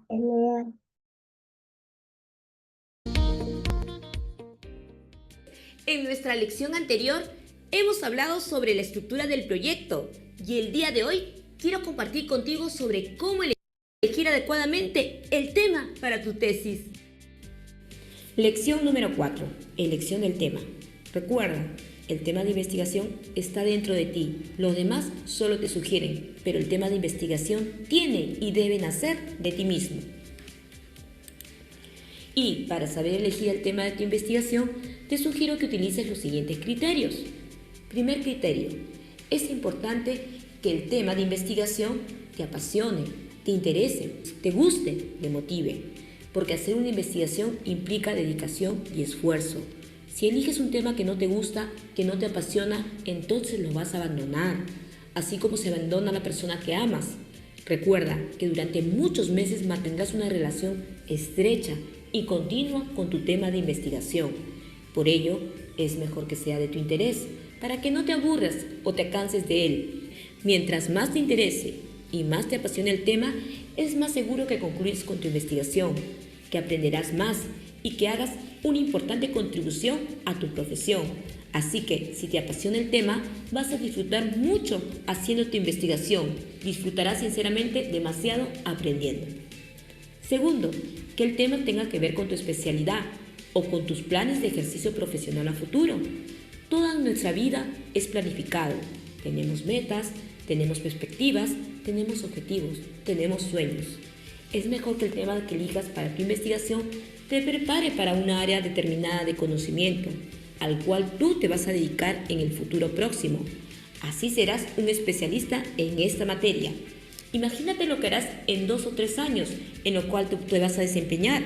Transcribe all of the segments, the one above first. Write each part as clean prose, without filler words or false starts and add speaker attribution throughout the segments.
Speaker 1: En
Speaker 2: En nuestra lección anterior hemos hablado sobre la estructura del proyecto y el día de hoy quiero compartir contigo sobre cómo elegir adecuadamente el tema para tu tesis.
Speaker 3: Lección número 4. Elección del tema. Recuerda, el tema de investigación está dentro de ti. Los demás solo te sugieren, pero el tema de investigación tiene y debe nacer de ti mismo. Y para saber elegir el tema de tu investigación, te sugiero que utilices los siguientes criterios. Primer criterio. Es importante que el tema de investigación te apasione, te interese, te guste, te motive, porque hacer una investigación implica dedicación y esfuerzo. Si eliges un tema que no te gusta, que no te apasiona, entonces lo vas a abandonar, así como se abandona a la persona que amas. Recuerda que durante muchos meses mantendrás una relación estrecha y continua con tu tema de investigación. Por ello, es mejor que sea de tu interés, para que no te aburras o te canses de él. Mientras más te interese y más te apasione el tema, es más seguro que concluyas con tu investigación, que aprenderás más y que hagas una importante contribución a tu profesión. Así que, si te apasiona el tema, vas a disfrutar mucho haciendo tu investigación. Disfrutarás sinceramente demasiado aprendiendo. Segundo, que el tema tenga que ver con tu especialidad o con tus planes de ejercicio profesional a futuro. Toda nuestra vida es planificado. Tenemos metas, tenemos perspectivas, tenemos objetivos, tenemos sueños. Es mejor que el tema que elijas para tu investigación te prepare para una área determinada de conocimiento, al cual tú te vas a dedicar en el futuro próximo. Así serás un especialista en esta materia. Imagínate lo que harás en 2 o 3 años, en lo cual te vas a desempeñar.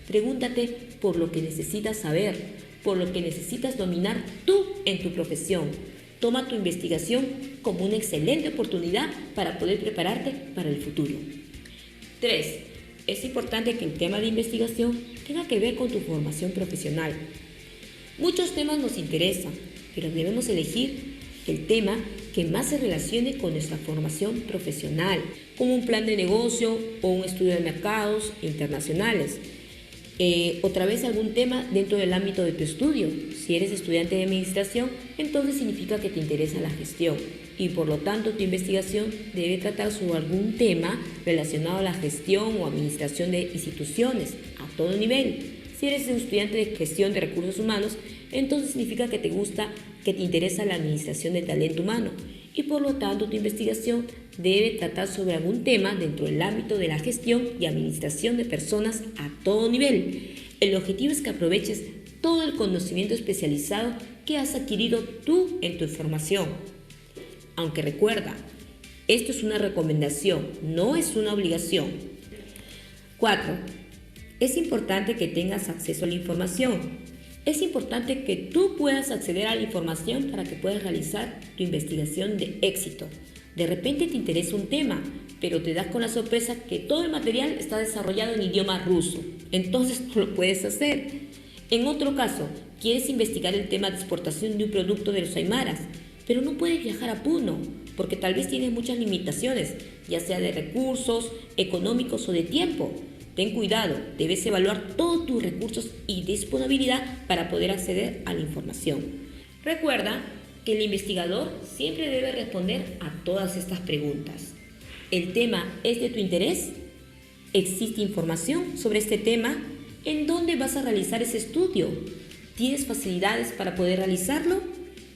Speaker 3: Pregúntate por lo que necesitas saber, por lo que necesitas dominar tú en tu profesión. Toma tu investigación como una excelente oportunidad para poder prepararte para el futuro. 3. Es importante que el tema de investigación tenga que ver con tu formación profesional. Muchos temas nos interesan, pero debemos elegir el tema que más se relacione con nuestra formación profesional, como un plan de negocio o un estudio de mercados internacionales. Otra vez algún tema dentro del ámbito de tu estudio. Si eres estudiante de administración, entonces significa que te interesa la gestión y por lo tanto tu investigación debe tratar sobre algún tema relacionado a la gestión o administración de instituciones a todo nivel. Si eres un estudiante de gestión de recursos humanos, entonces significa que te interesa la administración del talento humano y por lo tanto tu investigación debe tratar sobre algún tema dentro del ámbito de la gestión y administración de personas a todo nivel. El objetivo es que aproveches todo el conocimiento especializado que has adquirido tú en tu formación. Aunque recuerda, esto es una recomendación, no es una obligación. 4. Es importante que tengas acceso a la información. Es importante que tú puedas acceder a la información para que puedas realizar tu investigación de éxito. De repente te interesa un tema, pero te das con la sorpresa que todo el material está desarrollado en idioma ruso. Entonces no lo puedes hacer. En otro caso, quieres investigar el tema de exportación de un producto de los aymaras, pero no puedes viajar a Puno, porque tal vez tienes muchas limitaciones, ya sea de recursos, económicos o de tiempo. Ten cuidado, debes evaluar todos tus recursos y disponibilidad para poder acceder a la información. Recuerda que el investigador siempre debe responder a todas estas preguntas. ¿El tema es de tu interés? ¿Existe información sobre este tema? ¿En dónde vas a realizar ese estudio? ¿Tienes facilidades para poder realizarlo?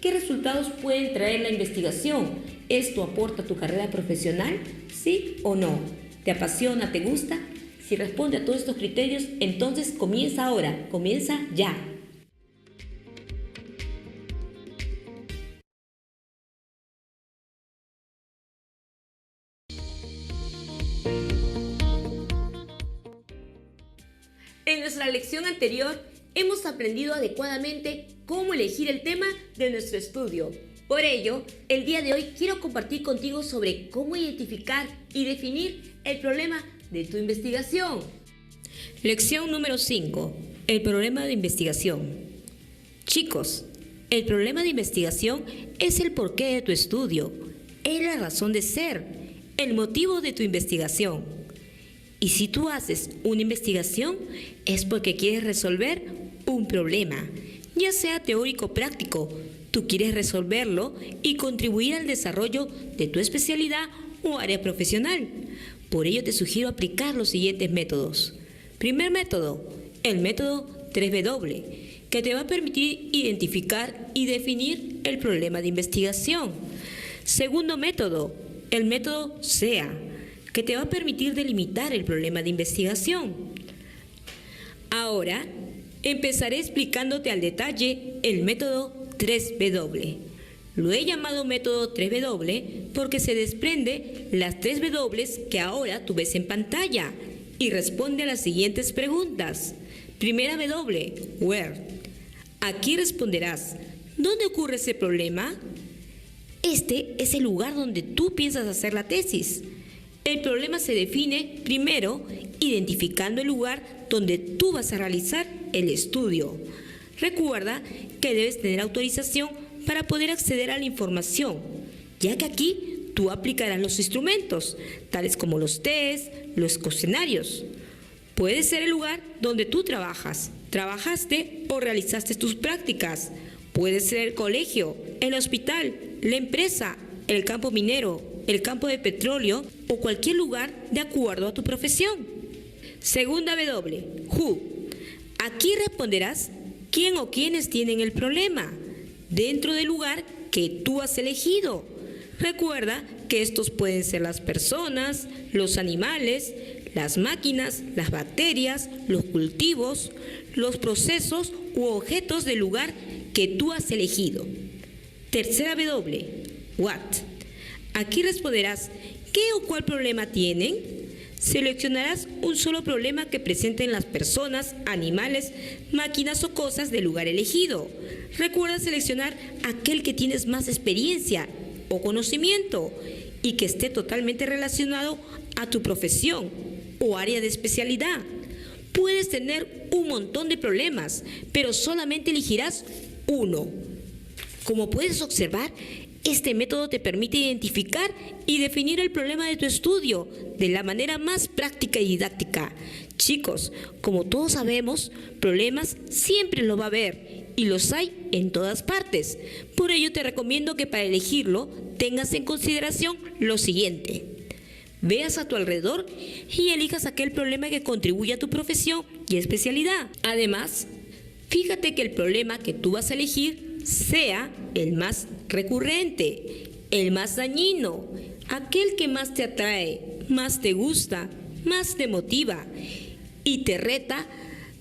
Speaker 3: ¿Qué resultados pueden traer la investigación? ¿Esto aporta a tu carrera profesional? ¿Sí o no? ¿Te apasiona? ¿Te gusta? Si responde a todos estos criterios, entonces comienza ahora, comienza ya.
Speaker 2: En nuestra lección anterior hemos aprendido adecuadamente cómo elegir el tema de nuestro estudio. Por ello, el día de hoy quiero compartir contigo sobre cómo identificar y definir el problema de tu investigación.
Speaker 3: Lección número 5. El problema de investigación. Chicos, el problema de investigación es el porqué de tu estudio, es la razón de ser, el motivo de tu investigación. Y si tú haces una investigación, es porque quieres resolver un problema, ya sea teórico o práctico. Tú quieres resolverlo y contribuir al desarrollo de tu especialidad o área profesional. Por ello te sugiero aplicar los siguientes métodos. Primer método, el método 3W, que te va a permitir identificar y definir el problema de investigación. Segundo método, el método SEA, que te va a permitir delimitar el problema de investigación. Ahora, empezaré explicándote al detalle el método 3W. Lo he llamado método 3W porque se desprende las 3 W que ahora tú ves en pantalla y responde a las siguientes preguntas. Primera W, where. Aquí responderás, ¿dónde ocurre ese problema? Este es el lugar donde tú piensas hacer la tesis. El problema se define primero identificando el lugar donde tú vas a realizar el estudio. Recuerda que debes tener autorización para poder acceder a la información, ya que aquí tú aplicarás los instrumentos, tales como los test, los cuestionarios. Puede ser el lugar donde tú trabajaste o realizaste tus prácticas. Puede ser el colegio, el hospital, la empresa, el campo minero, el campo de petróleo o cualquier lugar de acuerdo a tu profesión. Segunda W, who. Aquí responderás quién o quiénes tienen el problema dentro del lugar que tú has elegido. Recuerda que estos pueden ser las personas, los animales, las máquinas, las bacterias, los cultivos, los procesos u objetos del lugar que tú has elegido. Tercera W, what. Aquí responderás qué o cuál problema tienen. Seleccionarás un solo problema que presenten las personas, animales, máquinas o cosas del lugar elegido. Recuerda seleccionar aquel que tienes más experiencia o conocimiento y que esté totalmente relacionado a tu profesión o área de especialidad. Puedes tener un montón de problemas, pero solamente elegirás uno. Como puedes observar, este método te permite identificar y definir el problema de tu estudio de la manera más práctica y didáctica. Chicos, como todos sabemos, problemas siempre los va a haber y los hay en todas partes. Por ello te recomiendo que para elegirlo tengas en consideración lo siguiente. Veas a tu alrededor y elijas aquel problema que contribuya a tu profesión y especialidad. Además, fíjate que el problema que tú vas a elegir sea el más recurrente, el más dañino, aquel que más te atrae, más te gusta, más te motiva y te reta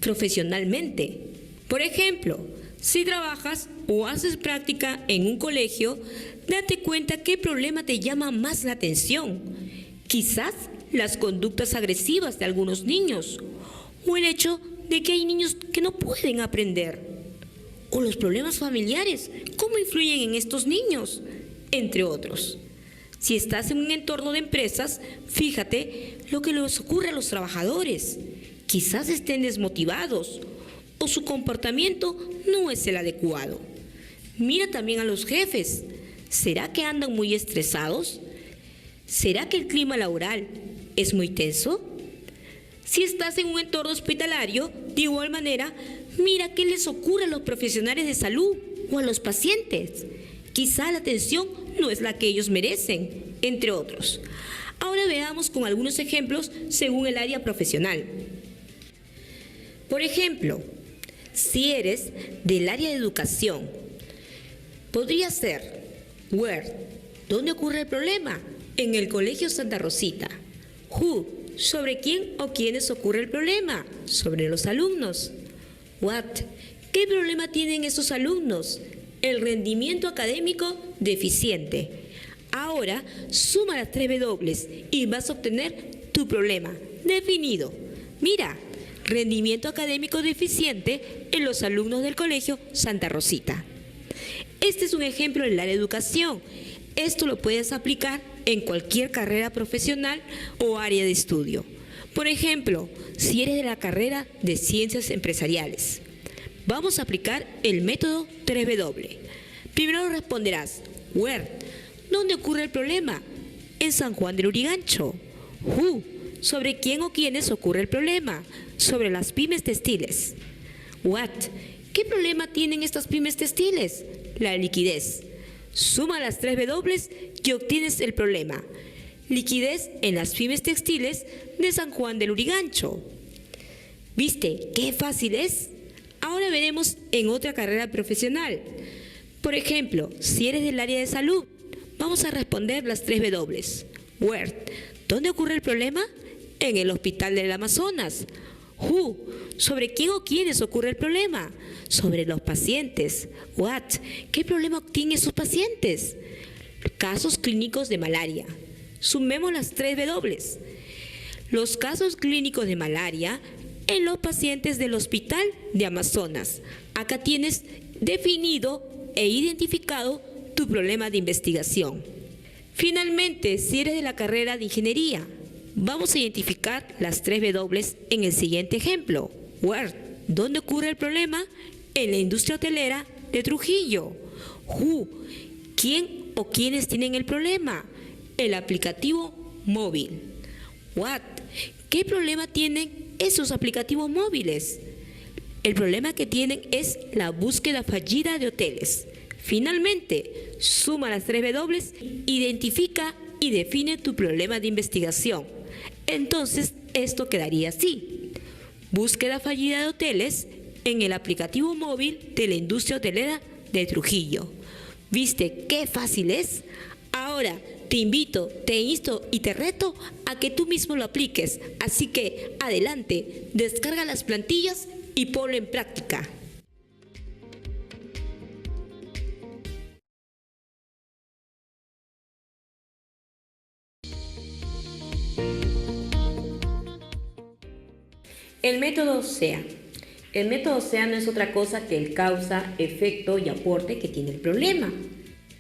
Speaker 3: profesionalmente. Por ejemplo, si trabajas o haces práctica en un colegio, date cuenta qué problema te llama más la atención. Quizás las conductas agresivas de algunos niños o el hecho de que hay niños que no pueden aprender. O los problemas familiares, ¿cómo influyen en estos niños? Entre otros. Si estás en un entorno de empresas, fíjate lo que les ocurre a los trabajadores. Quizás estén desmotivados o su comportamiento no es el adecuado. Mira también a los jefes. ¿Será que andan muy estresados? ¿Será que el clima laboral es muy tenso? Si estás en un entorno hospitalario, de igual manera, mira qué les ocurre a los profesionales de salud o a los pacientes. Quizá la atención no es la que ellos merecen, entre otros. Ahora veamos con algunos ejemplos según el área profesional. Por ejemplo, si eres del área de educación, podría ser where, ¿dónde ocurre el problema? En el Colegio Santa Rosita. Who, ¿sobre quién o quiénes ocurre el problema? Sobre los alumnos. What, ¿qué problema tienen esos alumnos? El rendimiento académico deficiente. Ahora suma las 3 W y vas a obtener tu problema definido. Mira, rendimiento académico deficiente en los alumnos del Colegio Santa Rosita. Este es un ejemplo del área de educación. Esto lo puedes aplicar en cualquier carrera profesional o área de estudio. Por ejemplo, si eres de la carrera de Ciencias Empresariales, vamos a aplicar el método 3W. Primero responderás, where, ¿dónde ocurre el problema? En San Juan del Urigancho. Who, ¿sobre quién o quiénes ocurre el problema? Sobre las pymes textiles. What? ¿Qué problema tienen estas pymes textiles? La liquidez. Suma las 3 W y obtienes el problema. Liquidez en las pymes textiles de San Juan del Lurigancho. ¿Viste qué fácil es? Ahora veremos en otra carrera profesional. Por ejemplo, si eres del área de salud, vamos a responder las 3 W. Where? ¿Dónde ocurre el problema? En el Hospital del Amazonas. Who? ¿Sobre quién o quiénes ocurre el problema? Sobre los pacientes. What? ¿Qué problema tienen sus pacientes? Casos clínicos de malaria. Sumemos las 3 W. Los casos clínicos de malaria en los pacientes del Hospital de Amazonas. Acá tienes definido e identificado tu problema de investigación. Finalmente, si eres de la carrera de ingeniería, vamos a identificar las 3 W en el siguiente ejemplo. Where? ¿Dónde ocurre el problema? En la industria hotelera de Trujillo. Who? ¿Quién o quiénes tienen el problema? El aplicativo móvil. What? ¿Qué problema tienen esos aplicativos móviles? El problema que tienen es la búsqueda fallida de hoteles. Finalmente, suma las 3 W, identifica y define tu problema de investigación. Entonces, esto quedaría así. Búsqueda fallida de hoteles en el aplicativo móvil de la industria hotelera de Trujillo. ¿Viste qué fácil es? Ahora, te invito, te insto y te reto a que tú mismo lo apliques. Así que, adelante, descarga las plantillas y ponlo en práctica. El método SEA. El método SEA no es otra cosa que el causa, efecto y aporte que tiene el problema.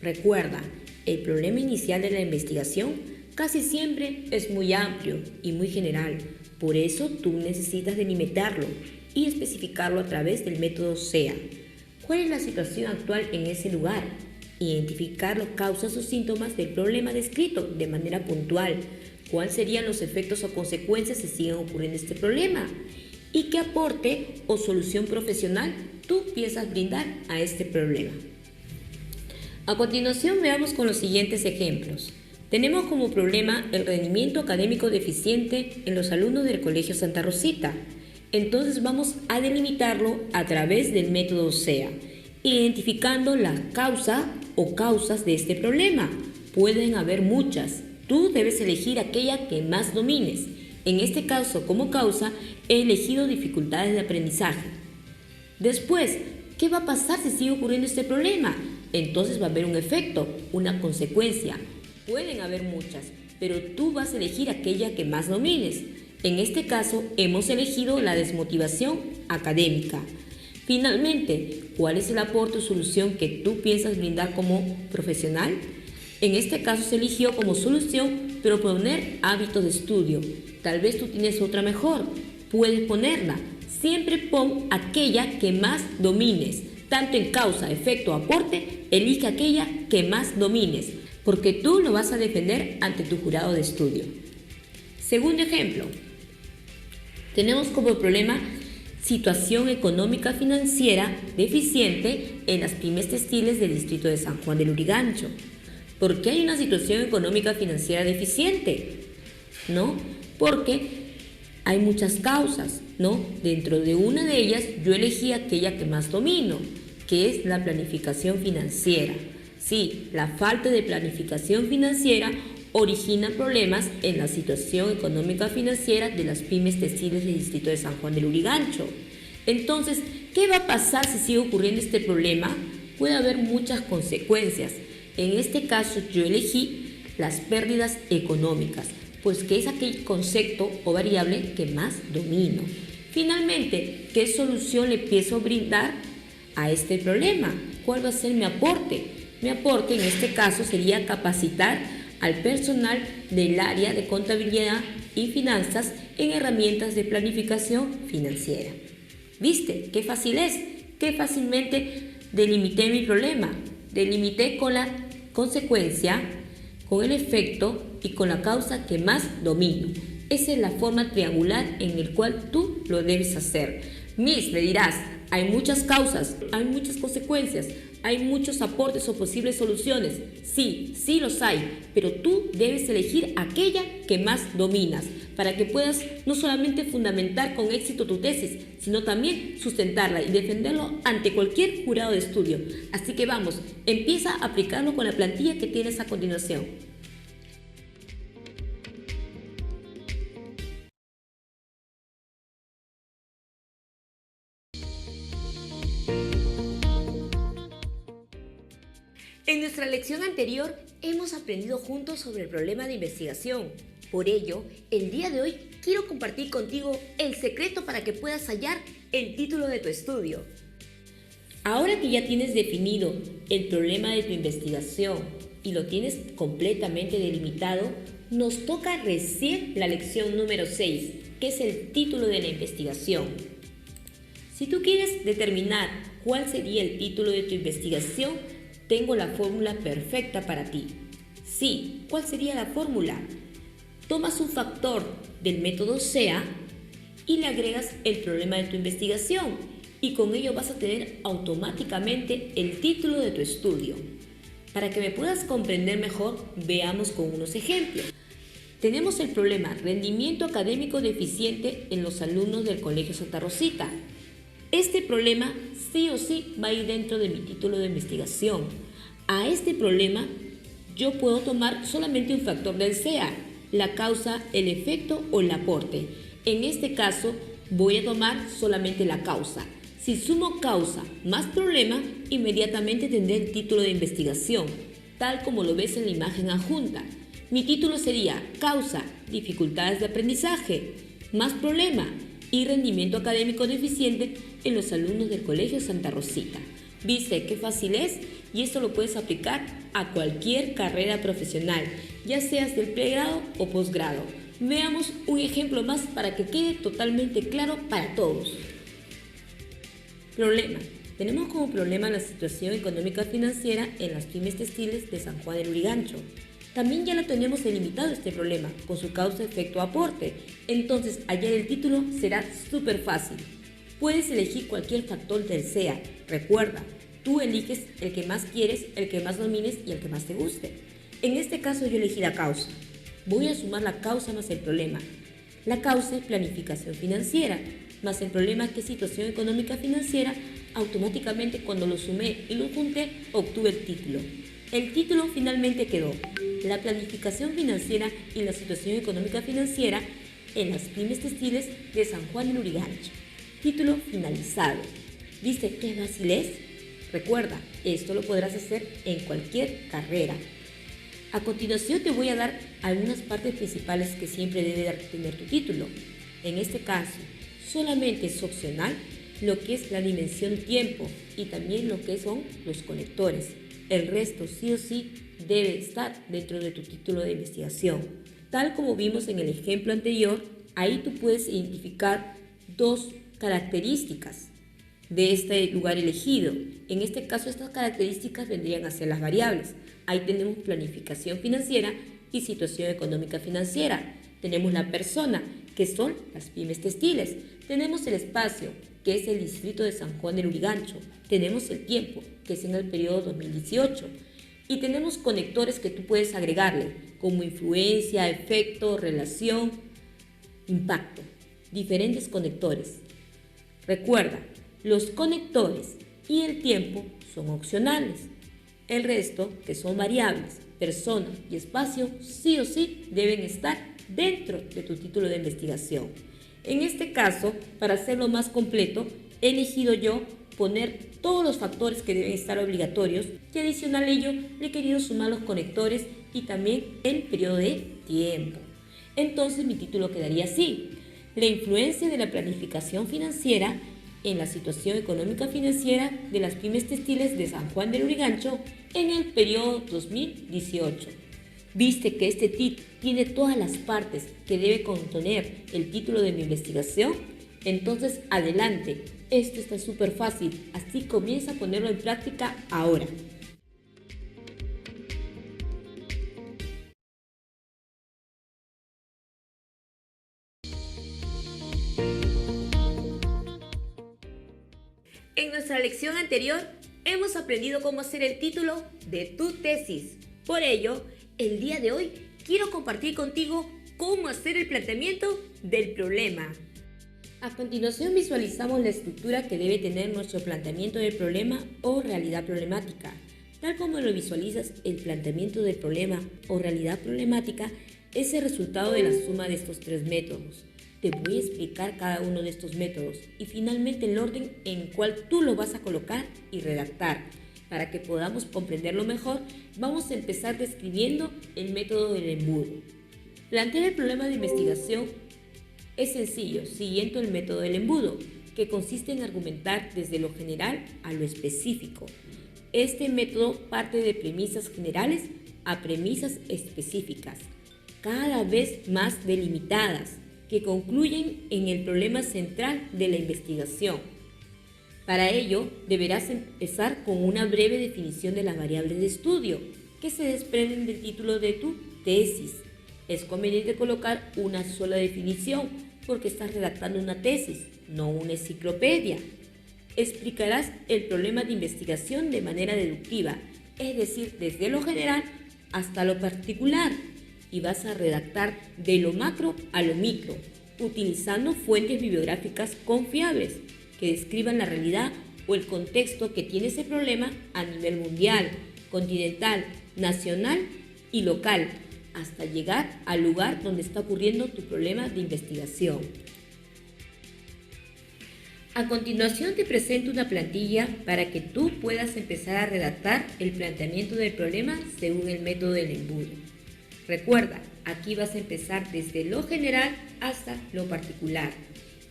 Speaker 3: Recuerda, el problema inicial de la investigación casi siempre es muy amplio y muy general. Por eso tú necesitas delimitarlo y especificarlo a través del método SEA. ¿Cuál es la situación actual en ese lugar? Identificar las causas o síntomas del problema descrito de manera puntual. ¿Cuáles serían los efectos o consecuencias si siguen ocurriendo este problema? ¿Y qué aporte o solución profesional tú piensas brindar a este problema? A continuación veamos con los siguientes ejemplos. Tenemos como problema el rendimiento académico deficiente en los alumnos del Colegio Santa Rosita. Entonces vamos a delimitarlo a través del método SEA, identificando la causa o causas de este problema. Pueden haber muchas. Tú debes elegir aquella que más domines. En este caso, como causa, he elegido dificultades de aprendizaje. Después, ¿qué va a pasar si sigue ocurriendo este problema? Entonces va a haber un efecto, una consecuencia. Pueden haber muchas, pero tú vas a elegir aquella que más domines. En este caso, hemos elegido la desmotivación académica. Finalmente, ¿cuál es el aporte o solución que tú piensas brindar como profesional? En este caso se eligió como solución proponer hábitos de estudio. Tal vez tú tienes otra mejor. Puedes ponerla. Siempre pon aquella que más domines. Tanto en causa, efecto o aporte, elige aquella que más domines, porque tú lo vas a defender ante tu jurado de estudio. Segundo ejemplo. Tenemos como problema situación económica financiera deficiente en las pymes textiles del distrito de San Juan del Lurigancho. ¿Por qué hay una situación económica financiera deficiente? ¿No? Porque hay muchas causas, ¿no? Dentro de una de ellas yo elegí aquella que más domino, que es la planificación financiera. Sí, la falta de planificación financiera origina problemas en la situación económica financiera de las pymes textiles del distrito de San Juan del Lurigancho. Entonces, ¿qué va a pasar si sigue ocurriendo este problema? Puede haber muchas consecuencias. En este caso yo elegí las pérdidas económicas, pues que es aquel concepto o variable que más domino. Finalmente, ¿qué solución le empiezo a brindar a este problema? ¿Cuál va a ser mi aporte? Mi aporte en este caso sería capacitar al personal del área de contabilidad y finanzas en herramientas de planificación financiera. ¿Viste? Qué fácil es, qué fácilmente delimité mi problema. Delimité con la consecuencia, con el efecto y con la causa que más domino. Esa es la forma triangular en la cual tú lo debes hacer. Miss, me dirás, hay muchas causas, hay muchas consecuencias, hay muchos aportes o posibles soluciones. Sí, sí los hay, pero tú debes elegir aquella que más dominas para que puedas no solamente fundamentar con éxito tu tesis, sino también sustentarla y defenderlo ante cualquier jurado de estudio. Así que vamos, empieza a aplicarlo con la plantilla que tienes a continuación.
Speaker 2: En nuestra lección anterior hemos aprendido juntos sobre el problema de investigación. Por ello, el día de hoy quiero compartir contigo el secreto para que puedas hallar el título de tu estudio.
Speaker 3: Ahora que ya tienes definido el problema de tu investigación y lo tienes completamente delimitado, nos toca recién la lección número 6, que es el título de la investigación. Si tú quieres determinar cuál sería el título de tu investigación, tengo la fórmula perfecta para ti. Sí, ¿cuál sería la fórmula? Tomas un factor del método SEA y le agregas el problema de tu investigación y con ello vas a tener automáticamente el título de tu estudio. Para que me puedas comprender mejor, veamos con unos ejemplos. Tenemos el problema rendimiento académico deficiente en los alumnos del Colegio Santa Rosita. Este problema sí o sí va a ir dentro de mi título de investigación. A este problema yo puedo tomar solamente un factor del SEA, la causa, el efecto o el aporte. En este caso voy a tomar solamente la causa. Si sumo causa más problema, inmediatamente tendré el título de investigación, tal como lo ves en la imagen adjunta. Mi título sería causa, dificultades de aprendizaje, más problema y rendimiento académico deficiente en los alumnos del Colegio Santa Rosita. ¿Viste qué fácil es? Y esto lo puedes aplicar a cualquier carrera profesional, ya seas del pregrado o posgrado. Veamos un ejemplo más para que quede totalmente claro para todos. Problema. Tenemos como problema la situación económica financiera en las pymes textiles de San Juan del Lurigancho. También ya lo tenemos delimitado este problema, con su causa, efecto, aporte. Entonces, hallar el título será súper fácil. Puedes elegir cualquier factor del SEA. Recuerda, tú eliges el que más quieres, el que más domines y el que más te guste. En este caso yo elegí la causa. Voy a sumar la causa más el problema. La causa es planificación financiera, más el problema que es situación económica financiera. Automáticamente cuando lo sumé y lo junté, obtuve el título. El título finalmente quedó: la planificación financiera y la situación económica financiera en las pymes textiles de San Juan del Lurigancho. Título finalizado. ¿Viste qué fácil es? Recuerda, esto lo podrás hacer en cualquier carrera. A continuación te voy a dar algunas partes principales que siempre debe tener tu título. En este caso, solamente es opcional lo que es la dimensión tiempo y también lo que son los conectores. El resto sí o sí debe estar dentro de tu título de investigación. Tal como vimos en el ejemplo anterior, ahí tú puedes identificar dos características de este lugar elegido. En este caso, estas características vendrían a ser las variables. Ahí tenemos planificación financiera y situación económica financiera. Tenemos la persona, que son las pymes textiles. Tenemos el espacio, que es el distrito de San Juan del Lurigancho. Tenemos el tiempo, que es en el periodo 2018. Y tenemos conectores que tú puedes agregarle, como influencia, efecto, relación, impacto. Diferentes conectores. Recuerda, los conectores y el tiempo son opcionales. El resto, que son variables, persona y espacio, sí o sí deben estar dentro de tu título de investigación. En este caso, para hacerlo más completo, he elegido yo poner todos los factores que deben estar obligatorios y adicional a ello le he querido sumar los conectores y también el periodo de tiempo. Entonces mi título quedaría así: la influencia de la planificación financiera en la situación económica financiera de las pymes textiles de San Juan del Lurigancho en el periodo 2018. ¿Viste que este título tiene todas las partes que debe contener el título de mi investigación? Entonces, adelante, esto está súper fácil, así comienza a ponerlo en práctica ahora.
Speaker 2: nuestra lección anterior, hemos aprendido cómo hacer el título de tu tesis. Por ello, el día de hoy quiero compartir contigo cómo hacer el planteamiento del problema. A continuación visualizamos la estructura que debe tener nuestro planteamiento del problema o realidad problemática. Tal como lo visualizas, el planteamiento del problema o realidad problemática es el resultado de la suma de estos tres métodos. Te voy a explicar cada uno de estos métodos y finalmente el orden en cual tú lo vas a colocar y redactar. Para que podamos comprenderlo mejor, vamos a empezar describiendo el método del embudo. Plantear el problema de investigación es sencillo, siguiendo el método del embudo, que consiste en argumentar desde lo general a lo específico. Este método parte de premisas generales a premisas específicas, cada vez más delimitadas, que concluyen en el problema central de la investigación. Para ello, deberás empezar con una breve definición de las variables de estudio, que se desprenden del título de tu tesis. Es conveniente colocar una sola definición, porque estás redactando una tesis, no una enciclopedia. Explicarás el problema de investigación de manera deductiva, es decir, desde lo general hasta lo particular, y vas a redactar de lo macro a lo micro, utilizando fuentes bibliográficas confiables que describan la realidad o el contexto que tiene ese problema a nivel mundial, continental, nacional y local, hasta llegar al lugar donde está ocurriendo tu problema de investigación. A continuación te presento una plantilla para que tú puedas empezar a redactar el planteamiento del problema según el método del embudo. Recuerda, aquí vas a empezar desde lo general hasta lo particular.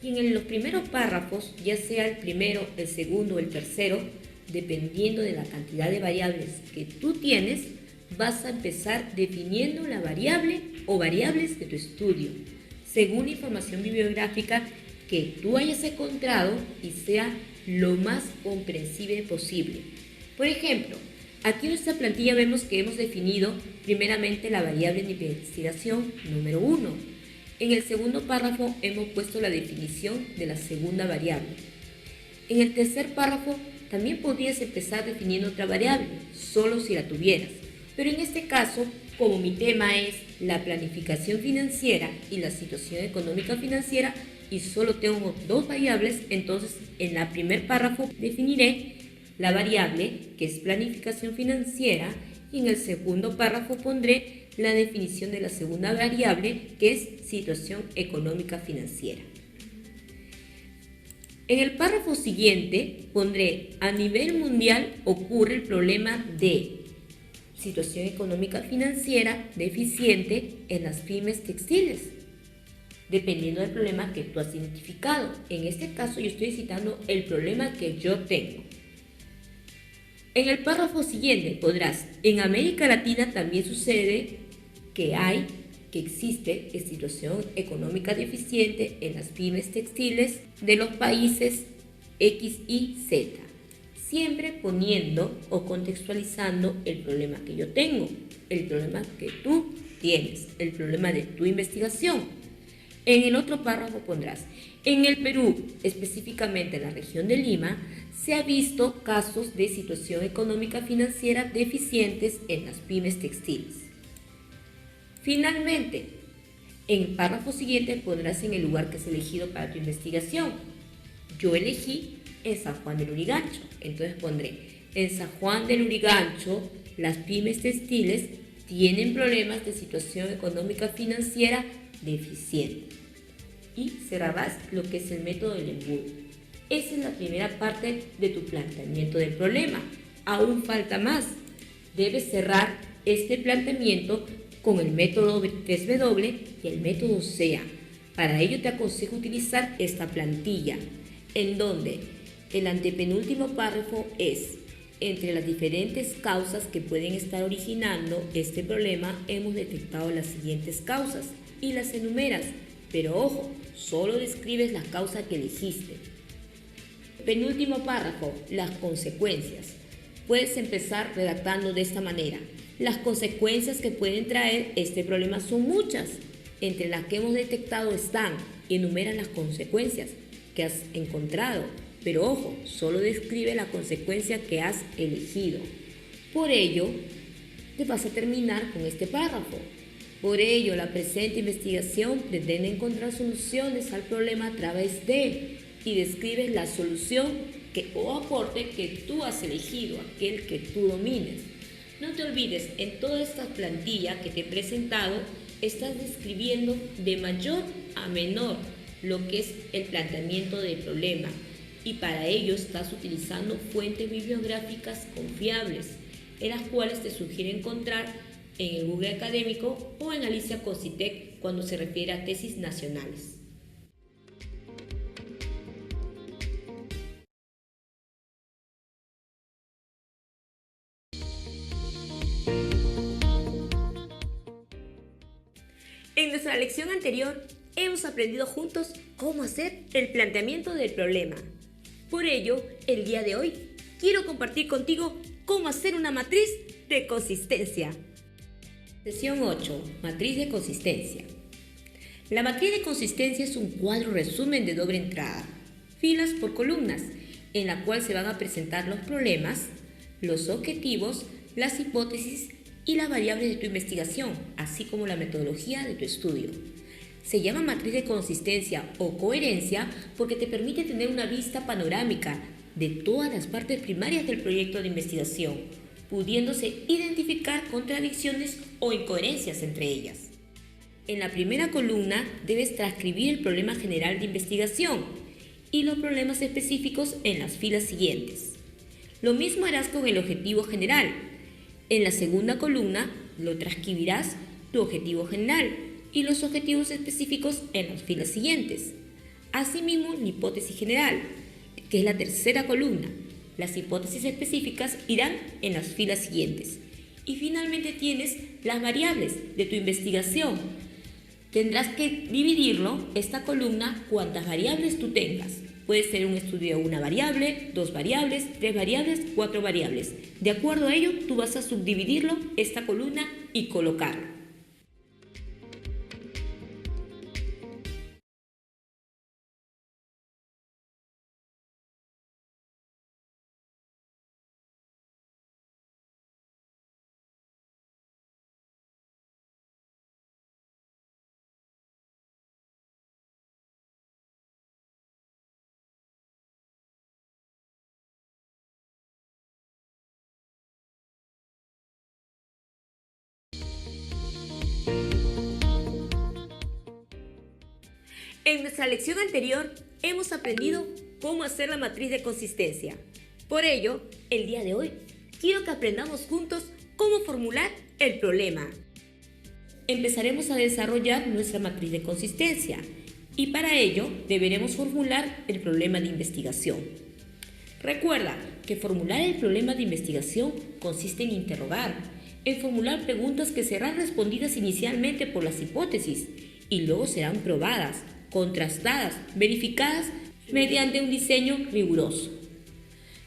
Speaker 2: Y en los primeros párrafos, ya sea el primero, el segundo o el tercero, dependiendo de la cantidad de variables que tú tienes, vas a empezar definiendo la variable o variables de tu estudio, según la información bibliográfica que tú hayas encontrado y sea lo más comprensible posible. Por ejemplo, aquí en esta plantilla vemos que hemos definido primeramente la variable de investigación número 1. En el segundo párrafo hemos puesto la definición de la segunda variable. En el tercer párrafo también podrías empezar definiendo otra variable, solo si la tuvieras. Pero en este caso, como mi tema es la planificación financiera y la situación económica financiera y solo tengo dos variables, entonces en el primer párrafo definiré la variable que es planificación financiera y en el segundo párrafo pondré la definición de la segunda variable que es situación económica financiera. En el párrafo siguiente pondré a nivel mundial ocurre el problema de situación económica financiera deficiente en las pymes textiles, dependiendo del problema que tú has identificado. En este caso yo estoy citando el problema que yo tengo. En el párrafo siguiente podrás, en América Latina también sucede que existe situación económica deficiente en las pymes textiles de los países X, Y, Z, siempre poniendo o contextualizando el problema que yo tengo, el problema que tú tienes, el problema de tu investigación. En el otro párrafo pondrás, en el Perú, específicamente en la región de Lima, se ha visto casos de situación económica financiera deficientes en las pymes textiles. Finalmente, en el párrafo siguiente pondrás en el lugar que has elegido para tu investigación. Yo elegí en San Juan del Lurigancho, entonces pondré, en San Juan del Lurigancho, las pymes textiles tienen problemas de situación económica financiera deficiente. Y cerrarás lo que es el método del embudo. Esa es la primera parte de tu planteamiento del problema. Aún falta más. Debes cerrar este planteamiento con el método 3W y el método SEA. Para ello te aconsejo utilizar esta plantilla, en donde el antepenúltimo párrafo es: entre las diferentes causas que pueden estar originando este problema, hemos detectado las siguientes causas y las enumeras, pero ojo, solo describes la causa que elegiste. Penúltimo párrafo, las consecuencias. Puedes empezar redactando de esta manera: las consecuencias que pueden traer este problema son muchas. Entre las que hemos detectado están, y enumeran las consecuencias que has encontrado,
Speaker 3: pero ojo, solo describe la consecuencia que has elegido. Por ello, te vas a terminar con este párrafo. Por ello, la presente investigación pretende encontrar soluciones al problema a través de, y describes la solución o aporte que tú has elegido, aquel que tú domines. No te olvides, en toda esta plantilla que te he presentado, estás describiendo de mayor a menor lo que es el planteamiento del problema, y para ello estás utilizando fuentes bibliográficas confiables, en las cuales te sugiero encontrar en el Google Académico o en Alicia Cositec cuando se refiere a tesis nacionales.
Speaker 2: En nuestra lección anterior hemos aprendido juntos cómo hacer el planteamiento del problema. Por ello, el día de hoy quiero compartir contigo cómo hacer una matriz de consistencia.
Speaker 3: Sesión 8. Matriz de consistencia. La matriz de consistencia es un cuadro resumen de doble entrada, filas por columnas, en la cual se van a presentar los problemas, los objetivos, las hipótesis y las variables de tu investigación, así como la metodología de tu estudio. Se llama matriz de consistencia o coherencia porque te permite tener una vista panorámica de todas las partes primarias del proyecto de investigación, pudiéndose identificar contradicciones o incoherencias entre ellas. En la primera columna debes transcribir el problema general de investigación y los problemas específicos en las filas siguientes. Lo mismo harás con el objetivo general. En la segunda columna lo transcribirás tu objetivo general y los objetivos específicos en las filas siguientes. Asimismo, la hipótesis general, que es la tercera columna. Las hipótesis específicas irán en las filas siguientes. Y finalmente tienes las variables de tu investigación. Tendrás que dividirlo, esta columna, cuantas variables tú tengas. Puede ser un estudio de una variable, 2 variables, 3 variables, 4 variables. De acuerdo a ello, tú vas a subdividirlo, esta columna, y colocarlo.
Speaker 2: En nuestra lección anterior hemos aprendido cómo hacer la matriz de consistencia. Por ello, el día de hoy quiero que aprendamos juntos cómo formular el problema.
Speaker 3: Empezaremos a desarrollar nuestra matriz de consistencia y para ello deberemos formular el problema de investigación. Recuerda que formular el problema de investigación consiste en interrogar, en formular preguntas que serán respondidas inicialmente por las hipótesis y luego serán probadas, contrastadas, verificadas mediante un diseño riguroso.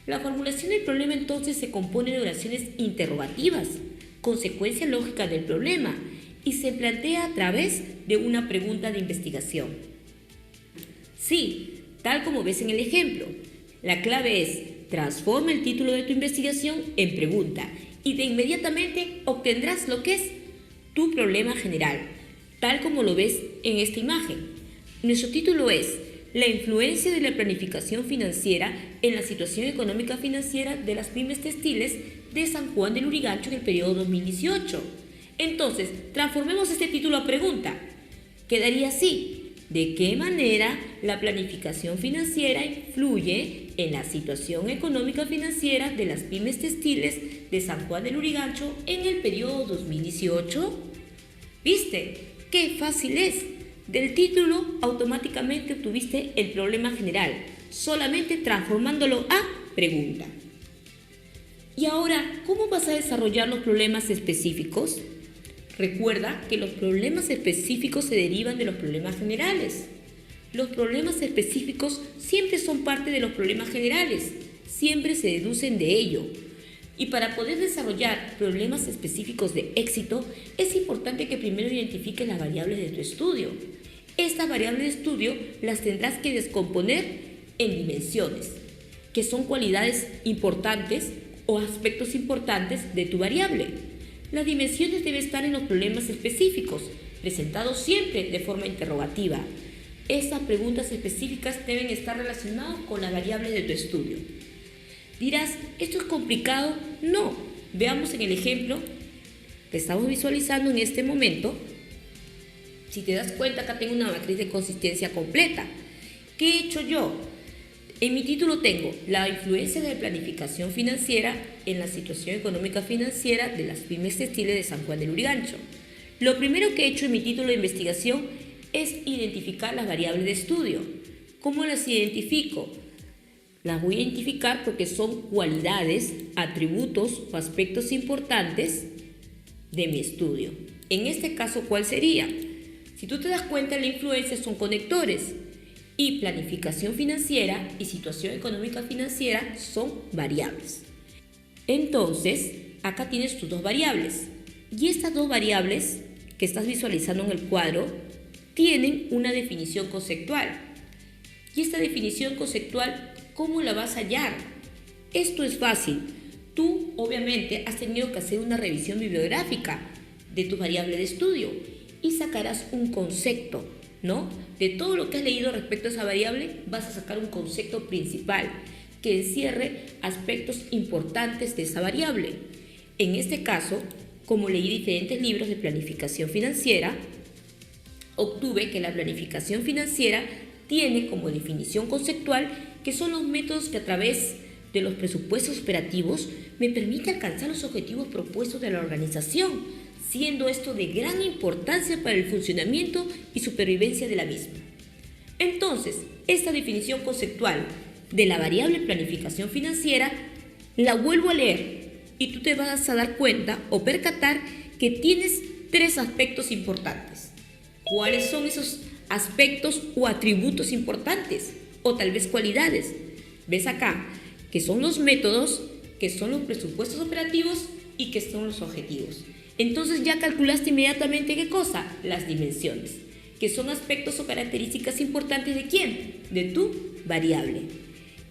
Speaker 3: La formulación del problema entonces se compone de oraciones interrogativas, consecuencia lógica del problema, y se plantea a través de una pregunta de investigación. Sí, tal como ves en el ejemplo, la clave es transforma el título de tu investigación en pregunta y de inmediatamente obtendrás lo que es tu problema general, tal como lo ves en esta imagen. Nuestro título es La influencia de la planificación financiera en la situación económica financiera de las pymes textiles de San Juan del Lurigancho en el periodo 2018. Entonces, transformemos este título a pregunta. Quedaría así: ¿de qué manera la planificación financiera influye en la situación económica financiera de las pymes textiles de San Juan del Lurigancho en el periodo 2018? ¿Viste? ¡Qué fácil es! Del título automáticamente obtuviste el problema general, solamente transformándolo a pregunta. Y ahora, ¿cómo vas a desarrollar los problemas específicos? Recuerda que los problemas específicos se derivan de los problemas generales. Los problemas específicos siempre son parte de los problemas generales, siempre se deducen de ello. Y para poder desarrollar problemas específicos de éxito, es importante que primero identifiques las variables de tu estudio. Estas variables de estudio las tendrás que descomponer en dimensiones. que son cualidades importantes o aspectos importantes de tu variable. Las dimensiones deben estar en los problemas específicos, presentados siempre de forma interrogativa. Estas preguntas específicas deben estar relacionadas con las variables de tu estudio. Dirás, ¿esto es complicado? No. Veamos en el ejemplo que estamos visualizando en este momento. Si te das cuenta, acá tengo una matriz de consistencia completa. ¿Qué he hecho yo? En mi título tengo la influencia de la planificación financiera en la situación económica financiera de las pymes textiles de San Juan del Lurigancho. Lo primero que he hecho en mi título de investigación es identificar las variables de estudio. ¿Cómo las identifico? Las voy a identificar porque son cualidades, atributos o aspectos importantes de mi estudio. En este caso, ¿cuál sería? Si tú te das cuenta, la influencia son conectores y planificación financiera y situación económica financiera son variables. Entonces, acá tienes tus dos variables y estas dos variables que estás visualizando en el cuadro tienen una definición conceptual. Y esta definición conceptual, ¿cómo la vas a hallar? Esto es fácil. Tú, obviamente, has tenido que hacer una revisión bibliográfica de tu variable de estudio y sacarás un concepto, ¿no? De todo lo que has leído respecto a esa variable, vas a sacar un concepto principal que encierre aspectos importantes de esa variable. En este caso, como leí diferentes libros de planificación financiera, obtuve que la planificación financiera tiene como definición conceptual que son los métodos que a través de los presupuestos operativos me permite alcanzar los objetivos propuestos de la organización, siendo esto de gran importancia para el funcionamiento y supervivencia de la misma. Entonces, esta definición conceptual de la variable planificación financiera la vuelvo a leer y tú te vas a dar cuenta o percatar que tienes tres aspectos importantes. ¿Cuáles son esos aspectos o atributos importantes? O tal vez cualidades. ¿Ves acá? Que son los métodos, que son los presupuestos operativos y que son los objetivos. Entonces ya calculaste inmediatamente ¿qué cosa? Las dimensiones, que son aspectos o características importantes ¿de quién? De tu variable.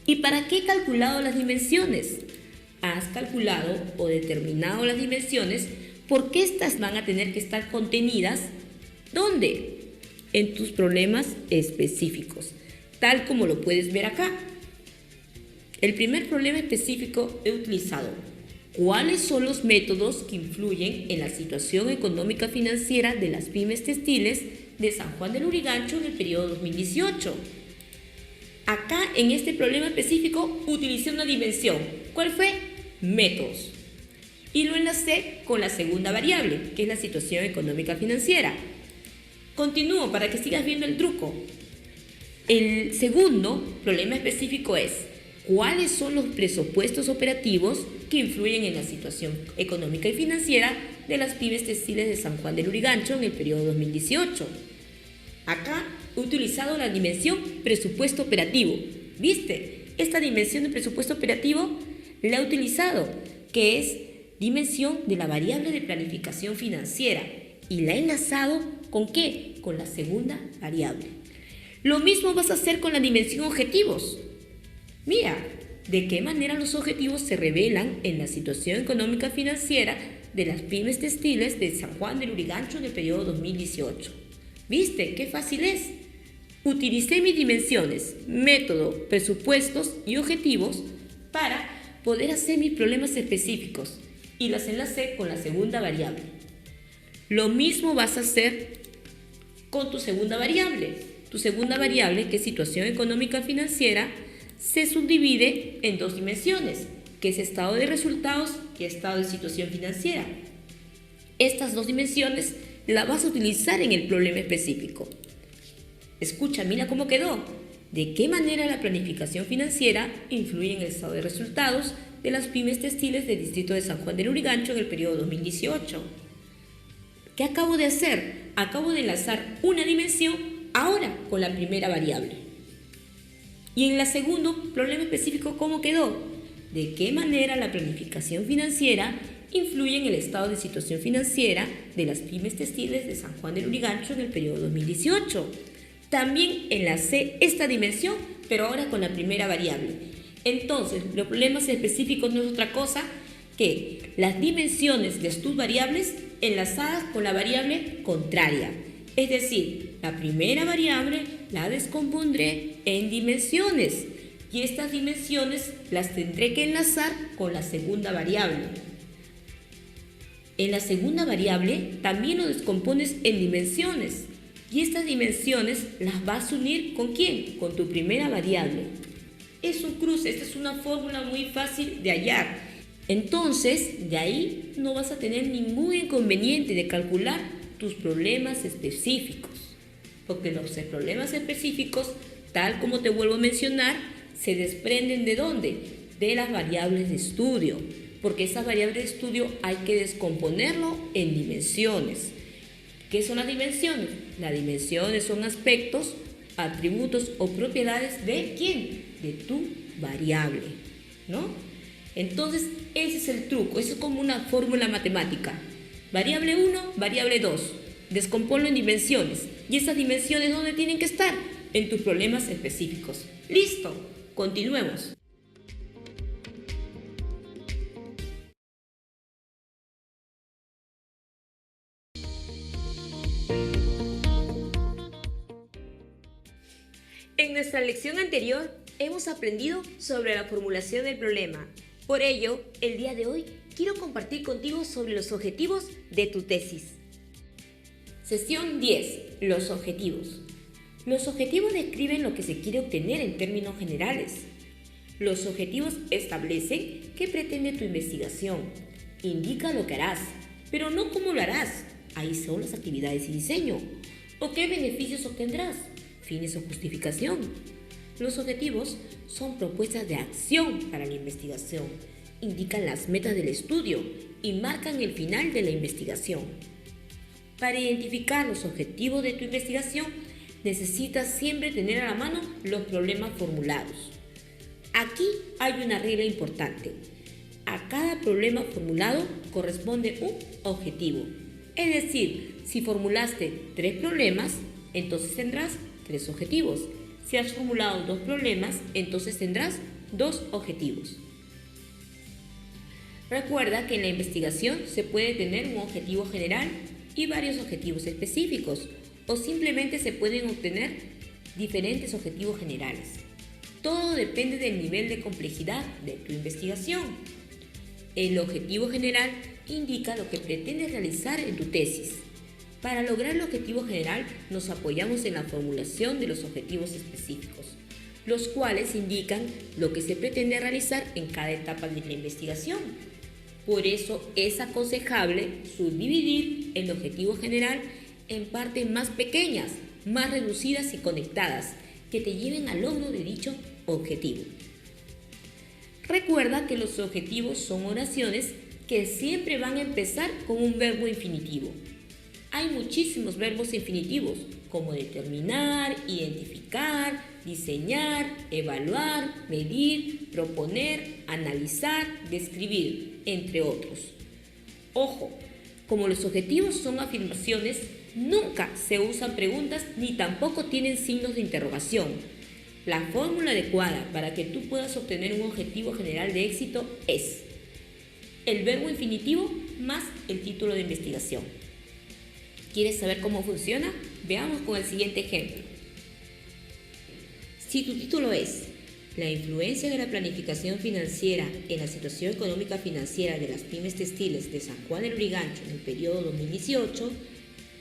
Speaker 3: ¿Y para qué he calculado las dimensiones? Has calculado o determinado las dimensiones porque estas van a tener que estar contenidas ¿dónde? En tus problemas específicos, tal como lo puedes ver acá. El primer problema específico he utilizado ¿cuáles son los métodos que influyen en la situación económica financiera de las pymes textiles de San Juan del Lurigancho en el periodo 2018? Acá en este problema específico utilicé una dimensión. ¿Cuál fue? Métodos. Y lo enlacé con la segunda variable, que es la situación económica financiera. Continúo para que sigas viendo el truco. El segundo problema específico es ¿cuáles son los presupuestos operativos que influyen en la situación económica y financiera de las pymes textiles de San Juan del Lurigancho en el periodo 2018? Acá he utilizado la dimensión presupuesto operativo. ¿Viste? Esta dimensión de presupuesto operativo la he utilizado, que es dimensión de la variable de planificación financiera. Y la he enlazado ¿con qué? Con la segunda variable. Lo mismo vas a hacer con la dimensión objetivos. Mira, de qué manera los objetivos se revelan en la situación económica financiera de las pymes textiles de San Juan del Lurigancho en el periodo 2018. ¿Viste? ¡Qué fácil es! Utilicé mis dimensiones, método, presupuestos y objetivos para poder hacer mis problemas específicos y las enlacé con la segunda variable. Lo mismo vas a hacer con tu segunda variable. Tu segunda variable, que es situación económica financiera, se subdivide en dos dimensiones, que es estado de resultados y estado de situación financiera. Estas dos dimensiones las vas a utilizar en el problema específico. Escucha, mira cómo quedó. ¿De qué manera la planificación financiera influye en el estado de resultados de las pymes textiles del distrito de San Juan del Lurigancho en el periodo 2018? ¿Qué acabo de hacer? Acabo de enlazar una dimensión ahora con la primera variable. Y en el segundo problema específico, ¿cómo quedó? ¿De qué manera la planificación financiera influye en el estado de situación financiera de las pymes textiles de San Juan del Lurigancho en el periodo 2018? También enlacé esta dimensión, pero ahora con la primera variable. Entonces, los problemas específicos no es otra cosa que las dimensiones de tus variables enlazadas con la variable contraria. Es decir, la primera variable la descompondré en dimensiones y estas dimensiones las tendré que enlazar con la segunda variable. En la segunda variable también lo descompones en dimensiones y estas dimensiones las vas a unir ¿con quién? Con tu primera variable. Es un cruce, esta es una fórmula muy fácil de hallar. Entonces, de ahí no vas a tener ningún inconveniente de calcular tus problemas específicos. Porque los problemas específicos, tal como te vuelvo a mencionar, se desprenden ¿de dónde? De las variables de estudio. Porque esas variables de estudio hay que descomponerlo en dimensiones. ¿Qué son las dimensiones? Las dimensiones son aspectos, atributos o propiedades ¿de quién? De tu variable, ¿no? Entonces, ese es el truco, eso es como una fórmula matemática. Variable 1, variable 2, descomponlo en dimensiones. ¿Y esas dimensiones dónde tienen que estar? En tus problemas específicos. ¡Listo! Continuemos.
Speaker 2: En nuestra lección anterior hemos aprendido sobre la formulación del problema. Por ello, el día de hoy quiero compartir contigo sobre los objetivos de tu tesis.
Speaker 3: Sesión 10. Los objetivos. Los objetivos describen lo que se quiere obtener en términos generales. Los objetivos establecen qué pretende tu investigación. Indica lo que harás, pero no cómo lo harás. Ahí son las actividades y diseño. ¿O qué beneficios obtendrás? Fines o justificación. Los objetivos son propuestas de acción para la investigación, indican las metas del estudio y marcan el final de la investigación. Para identificar los objetivos de tu investigación, necesitas siempre tener a la mano los problemas formulados. Aquí hay una regla importante. A cada problema formulado corresponde un objetivo. Es decir, si formulaste 3 problemas, entonces tendrás 3 objetivos. Si has formulado 2 problemas, entonces tendrás 2 objetivos. Recuerda que en la investigación se puede tener un objetivo general y varios objetivos específicos, o simplemente se pueden obtener diferentes objetivos generales. Todo depende del nivel de complejidad de tu investigación. El objetivo general indica lo que pretendes realizar en tu tesis. Para lograr el objetivo general nos apoyamos en la formulación de los objetivos específicos, los cuales indican lo que se pretende realizar en cada etapa de la investigación. Por eso es aconsejable subdividir el objetivo general en partes más pequeñas, más reducidas y conectadas, que te lleven al logro de dicho objetivo. Recuerda que los objetivos son oraciones que siempre van a empezar con un verbo infinitivo. Hay muchísimos verbos infinitivos, como determinar, identificar, diseñar, evaluar, medir, proponer, analizar, describir, entre otros. Ojo, como los objetivos son afirmaciones, nunca se usan preguntas ni tampoco tienen signos de interrogación. La fórmula adecuada para que tú puedas obtener un objetivo general de éxito es el verbo infinitivo más el título de investigación. ¿Quieres saber cómo funciona? Veamos con el siguiente ejemplo. Si tu título es La influencia de la planificación financiera en la situación económica financiera de las pymes textiles de San Juan del Lurigancho en el periodo 2018,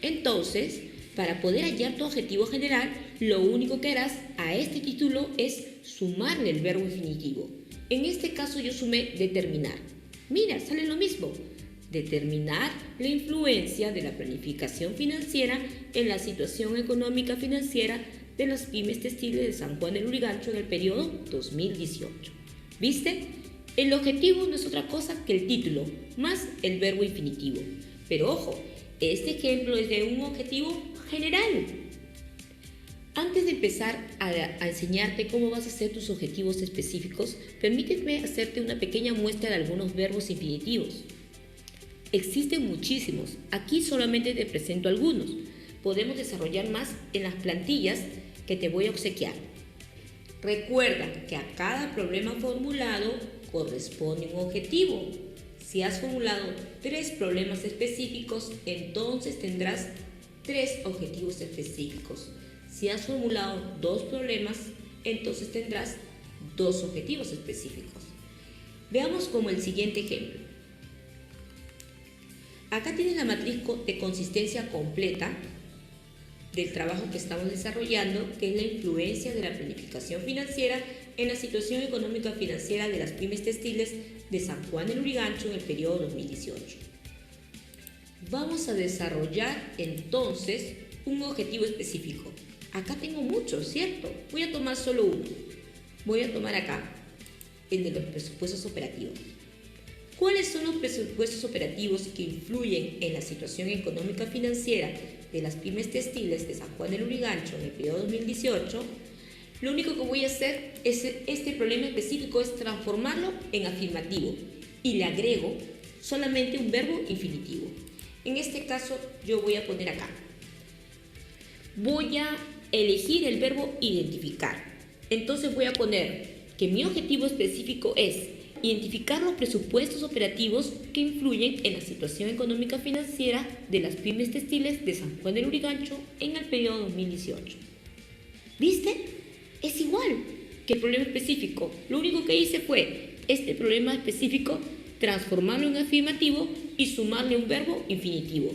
Speaker 3: entonces, para poder hallar tu objetivo general, lo único que harás a este título es sumarle el verbo infinitivo. En este caso yo sumé determinar. Mira, sale lo mismo. Determinar la influencia de la planificación financiera en la situación económica financiera de las pymes textiles de San Juan del Lurigancho en el periodo 2018. ¿Viste? El objetivo no es otra cosa que el título más el verbo infinitivo. Pero ojo, este ejemplo es de un objetivo general. Antes de empezar a enseñarte cómo vas a hacer tus objetivos específicos, permíteme hacerte una pequeña muestra de algunos verbos infinitivos. Existen muchísimos, aquí solamente te presento algunos. Podemos desarrollar más en las plantillas que te voy a obsequiar. Recuerda que a cada problema formulado corresponde un objetivo. Si has formulado 3 problemas específicos, entonces tendrás 3 objetivos específicos. Si has formulado 2 problemas, entonces tendrás 2 objetivos específicos. Veamos como el siguiente ejemplo. Acá tienes la matriz de consistencia completa del trabajo que estamos desarrollando, que es la influencia de la planificación financiera en la situación económica financiera de las pymes textiles de San Juan de Lurigancho en el periodo 2018. Vamos a desarrollar entonces un objetivo específico. Acá tengo muchos, ¿cierto? Voy a tomar solo uno. Voy a tomar acá el de los presupuestos operativos. ¿Cuáles son los presupuestos operativos que influyen en la situación económica financiera de las pymes textiles de San Juan de Lurigancho en el periodo 2018? Lo único que voy a hacer es este problema específico es transformarlo en afirmativo y le agrego solamente un verbo infinitivo. En este caso yo voy a poner acá. Voy a elegir el verbo identificar. Entonces voy a poner que mi objetivo específico es identificar los presupuestos operativos que influyen en la situación económica financiera de las pymes textiles de San Juan de Lurigancho en el periodo 2018. ¿Viste? Es igual que el problema específico. Lo único que hice fue este problema específico transformarlo en afirmativo y sumarle un verbo infinitivo.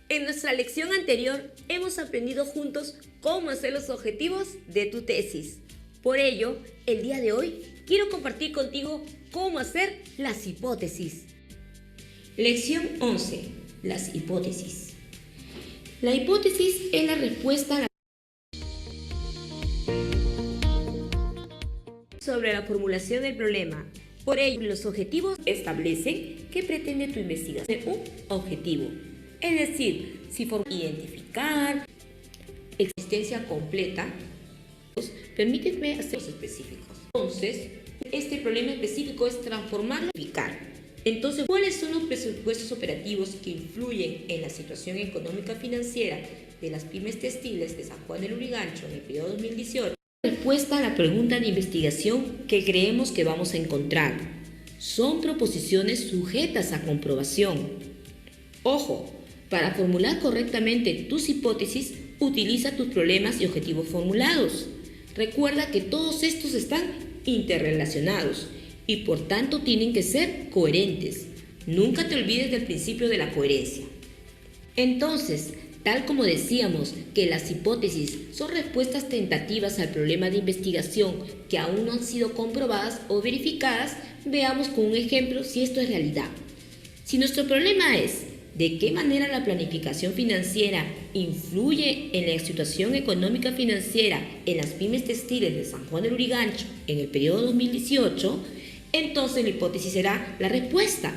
Speaker 2: En nuestra lección anterior hemos aprendido juntos cómo hacer los objetivos de tu tesis. Por ello, el día de hoy quiero compartir contigo cómo hacer las hipótesis.
Speaker 3: Lección 11. Las hipótesis. La hipótesis es la respuesta a la
Speaker 2: sobre la formulación del problema. Por ello, los objetivos establecen qué pretende tu investigación.
Speaker 3: un objetivo. Es decir, si identificar, existencia completa, permíteme hacer los específicos. Entonces, este problema específico es transformarlo en identificar. Entonces, ¿cuáles son los presupuestos operativos que influyen en la situación económica financiera de las pymes textiles de San Juan de Lurigancho en el periodo 2018? Respuesta a la pregunta de investigación que creemos que vamos a encontrar. Son proposiciones sujetas a comprobación. Ojo, para formular correctamente tus hipótesis, utiliza tus problemas y objetivos formulados. Recuerda que todos estos están interrelacionados y por tanto tienen que ser coherentes. Nunca te olvides del principio de la coherencia. Entonces, tal como decíamos que las hipótesis son respuestas tentativas al problema de investigación que aún no han sido comprobadas o verificadas, veamos con un ejemplo si esto es realidad. Si nuestro problema es ¿de qué manera la planificación financiera influye en la situación económica financiera en las pymes textiles de San Juan de Lurigancho en el periodo 2018? Entonces la hipótesis será la respuesta.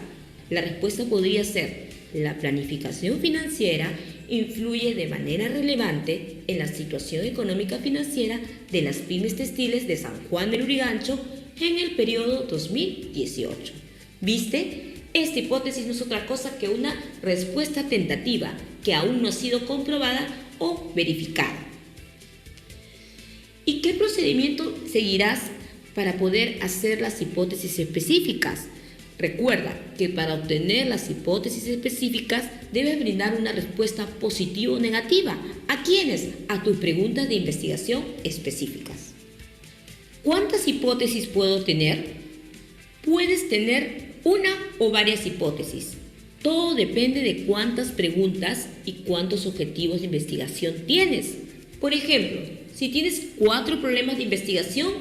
Speaker 3: La respuesta podría ser: la planificación financiera influye de manera relevante en la situación económica financiera de las pymes textiles de San Juan de Lurigancho en el periodo 2018. ¿Viste? Esta hipótesis no es otra cosa que una respuesta tentativa que aún no ha sido comprobada o verificada. ¿Y qué procedimiento seguirás para poder hacer las hipótesis específicas? Recuerda que para obtener las hipótesis específicas debes brindar una respuesta positiva o negativa. ¿A quiénes? A tus preguntas de investigación específicas. ¿Cuántas hipótesis puedo tener? Puedes tener una o varias hipótesis. Todo depende de cuántas preguntas y cuántos objetivos de investigación tienes. Por ejemplo, si tienes 4 problemas de investigación,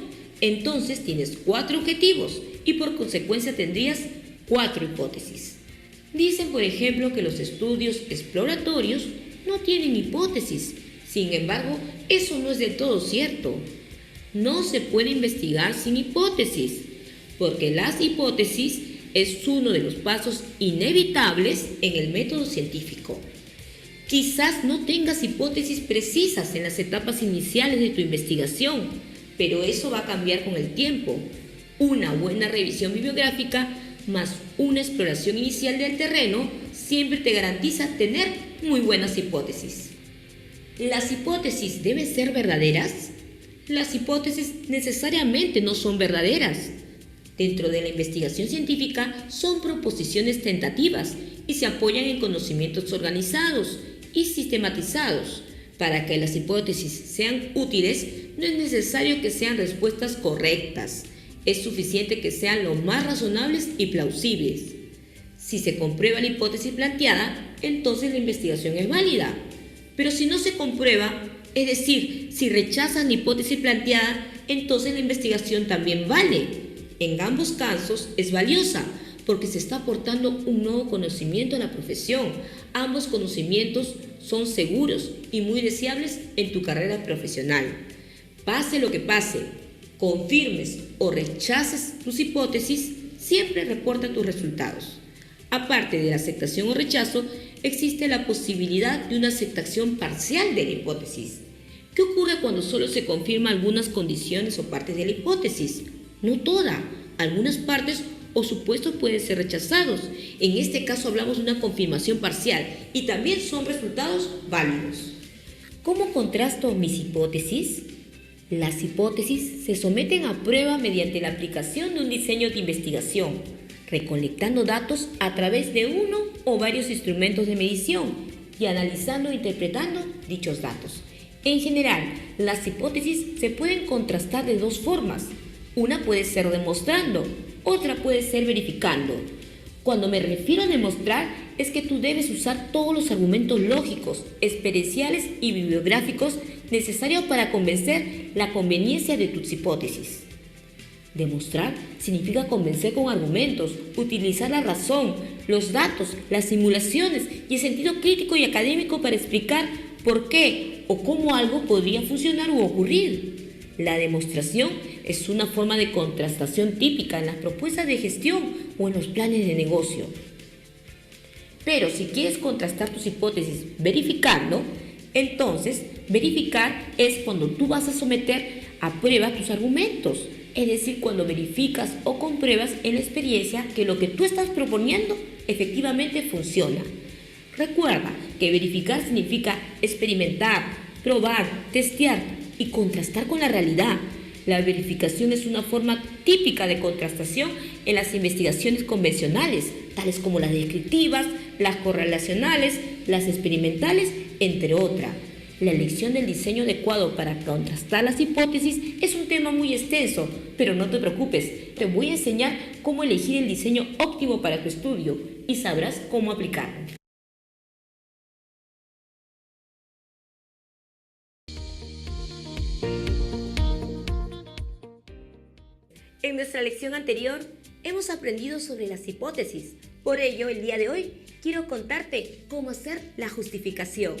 Speaker 3: entonces tienes 4 objetivos y por consecuencia tendrías 4 hipótesis. Dicen, por ejemplo, que los estudios exploratorios no tienen hipótesis. Sin embargo, eso no es del todo cierto. No se puede investigar sin hipótesis, porque las hipótesis es uno de los pasos inevitables en el método científico. Quizás no tengas hipótesis precisas en las etapas iniciales de tu investigación, pero eso va a cambiar con el tiempo. Una buena revisión bibliográfica más una exploración inicial del terreno siempre te garantiza tener muy buenas hipótesis. ¿Las hipótesis deben ser verdaderas? Las hipótesis necesariamente no son verdaderas. Dentro de la investigación científica son proposiciones tentativas y se apoyan en conocimientos organizados y sistematizados. Para que las hipótesis sean útiles, no es necesario que sean respuestas correctas. Es suficiente que sean lo más razonables y plausibles. Si se comprueba la hipótesis planteada, entonces la investigación es válida. Pero si no se comprueba, es decir, si rechazan la hipótesis planteada, entonces la investigación también vale. En ambos casos es valiosa porque se está aportando un nuevo conocimiento a la profesión. Ambos conocimientos son seguros y muy deseables en tu carrera profesional. Pase lo que pase, confirmes o rechaces tus hipótesis, siempre reporta tus resultados. Aparte de la aceptación o rechazo, existe la posibilidad de una aceptación parcial de la hipótesis. ¿Qué ocurre cuando solo se confirman algunas condiciones o partes de la hipótesis? No toda, algunas partes o supuestos pueden ser rechazados. En este caso hablamos de una confirmación parcial y también son resultados válidos.
Speaker 2: ¿Cómo contrasto mis hipótesis? Las hipótesis se someten a prueba mediante la aplicación de un diseño de investigación, recolectando datos a través de uno o varios instrumentos de medición y analizando e interpretando dichos datos. En general, las hipótesis se pueden contrastar de dos formas. Una puede ser demostrando, otra puede ser verificando. Cuando me refiero a demostrar, es que tú debes usar todos los argumentos lógicos, experienciales y bibliográficos necesarios para convencer la conveniencia de tus hipótesis. Demostrar significa convencer con argumentos, utilizar la razón, los datos, las simulaciones y el sentido crítico y académico para explicar por qué o cómo algo podría funcionar u ocurrir. La demostración es una forma de contrastación típica en las propuestas de gestión o en los planes de negocio. Pero si quieres contrastar tus hipótesis verificando, entonces verificar es cuando tú vas a someter a prueba tus argumentos. Es decir, cuando verificas o compruebas en la experiencia que lo que tú estás proponiendo efectivamente funciona. Recuerda que verificar significa experimentar, probar, testear y contrastar con la realidad. La verificación es una forma típica de contrastación en las investigaciones convencionales, tales como las descriptivas, las correlacionales, las experimentales, entre otras. La elección del diseño adecuado para contrastar las hipótesis es un tema muy extenso, pero no te preocupes, te voy a enseñar cómo elegir el diseño óptimo para tu estudio y sabrás cómo aplicarlo. En nuestra lección anterior hemos aprendido sobre las hipótesis. Por ello, el día de hoy quiero contarte cómo hacer la justificación.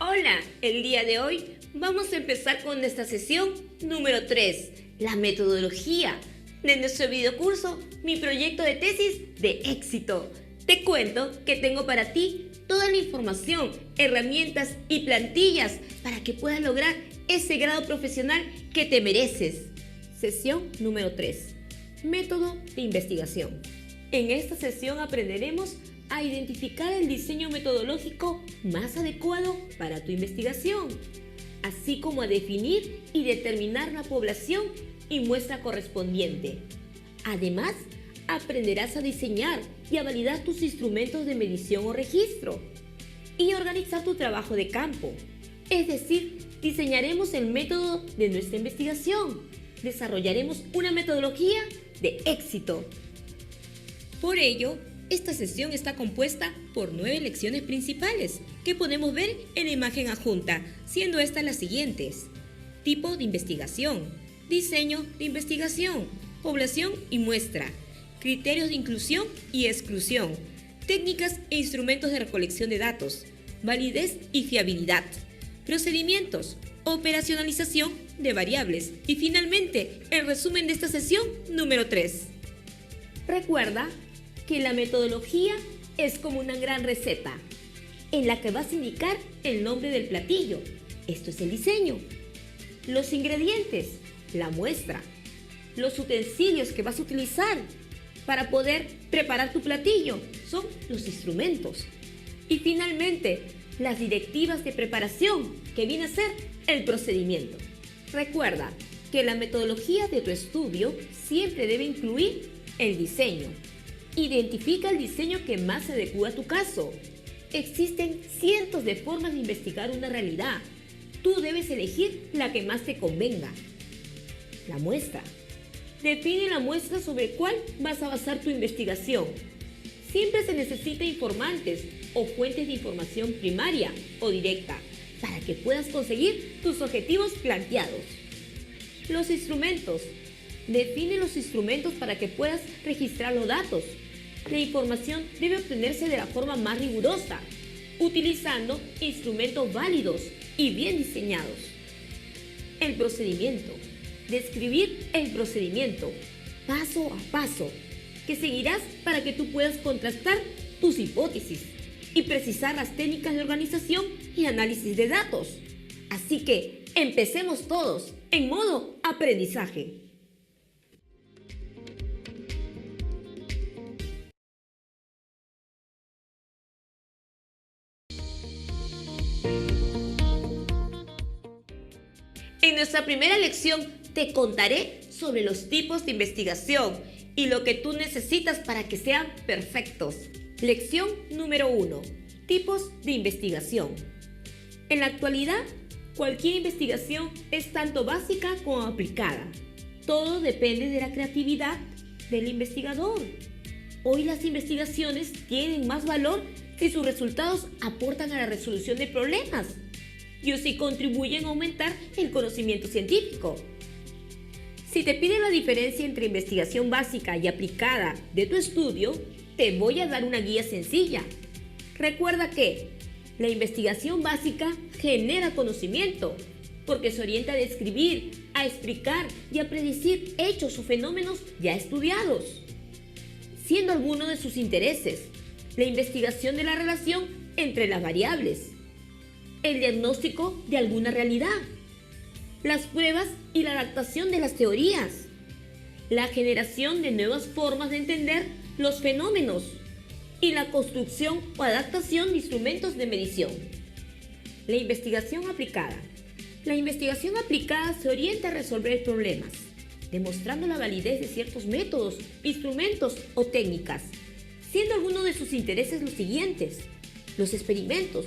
Speaker 2: Hola, el día de hoy vamos a empezar con nuestra sesión número 3, la metodología de nuestro videocurso Mi proyecto de tesis de éxito. Te cuento que tengo para ti toda la información, herramientas y plantillas para que puedas lograr ese grado profesional que te mereces. Sesión número 3. Método de investigación. En esta sesión aprenderemos a identificar el diseño metodológico más adecuado para tu investigación, así como a definir y determinar la población y muestra correspondiente. Además, aprenderás a diseñar y a validar tus instrumentos de medición o registro y a organizar tu trabajo de campo. Es decir, diseñaremos el método de nuestra investigación. Desarrollaremos una metodología de éxito. Por ello, esta sesión está compuesta por 9 lecciones principales que podemos ver en la imagen adjunta, siendo estas las siguientes: tipo de investigación, diseño de investigación, población y muestra, criterios de inclusión y exclusión, técnicas e instrumentos de recolección de datos, validez y fiabilidad, procedimientos, operacionalización de variables y finalmente el resumen de esta sesión número 3. Recuerda que la metodología es como una gran receta en la que vas a indicar el nombre del platillo, Esto es el diseño. Los ingredientes, la muestra. Los utensilios que vas a utilizar para poder preparar tu platillo son los instrumentos. Y finalmente, las directivas de preparación, que viene a ser el procedimiento. Recuerda que la metodología de tu estudio siempre debe incluir el diseño. Identifica el diseño que más se adecua a tu caso. Existen cientos de formas de investigar una realidad. Tú debes elegir la que más te convenga. La muestra. Define la muestra sobre cuál vas a basar tu investigación. Siempre se necesita informantes o fuentes de información primaria o directa para que puedas conseguir tus objetivos planteados. Los instrumentos. Define los instrumentos para que puedas registrar los datos. La información debe obtenerse de la forma más rigurosa, utilizando instrumentos válidos y bien diseñados. El procedimiento. Describir el procedimiento, paso a paso, que seguirás para que tú puedas contrastar tus hipótesis y precisar las técnicas de organización y análisis de datos. Así que empecemos todos en modo aprendizaje. En nuestra primera lección te contaré sobre los tipos de investigación y lo que tú necesitas para que sean perfectos. Lección número 1. Tipos de investigación. En la actualidad, cualquier investigación es tanto básica como aplicada. Todo depende de la creatividad del investigador. Hoy las investigaciones tienen más valor si sus resultados aportan a la resolución de problemas y o si contribuyen a aumentar el conocimiento científico. Si te piden la diferencia entre investigación básica y aplicada de tu estudio, te voy a dar una guía sencilla. Recuerda que la investigación básica genera conocimiento, porque se orienta a describir, a explicar y a predecir hechos o fenómenos ya estudiados, siendo alguno de sus intereses la investigación de la relación entre las variables, el diagnóstico de alguna realidad, las pruebas y la adaptación de las teorías, la generación de nuevas formas de entender los fenómenos y la construcción o adaptación de instrumentos de medición. La investigación aplicada. La investigación aplicada se orienta a resolver problemas, demostrando la validez de ciertos métodos, instrumentos o técnicas, siendo algunos de sus intereses los siguientes: los experimentos.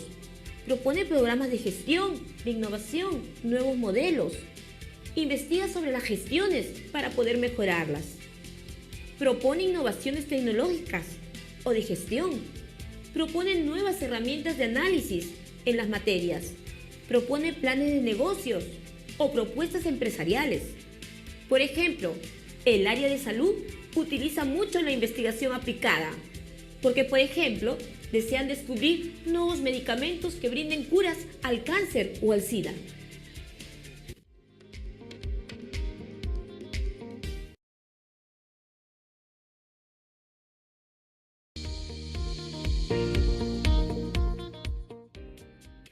Speaker 2: Propone programas de gestión, de innovación, nuevos modelos. Investiga sobre las gestiones para poder mejorarlas. Propone innovaciones tecnológicas o de gestión. Propone nuevas herramientas de análisis en las materias. Propone planes de negocios o propuestas empresariales. Por ejemplo, el área de salud utiliza mucho la investigación aplicada, porque, por ejemplo, desean descubrir nuevos medicamentos que brinden curas al cáncer o al SIDA.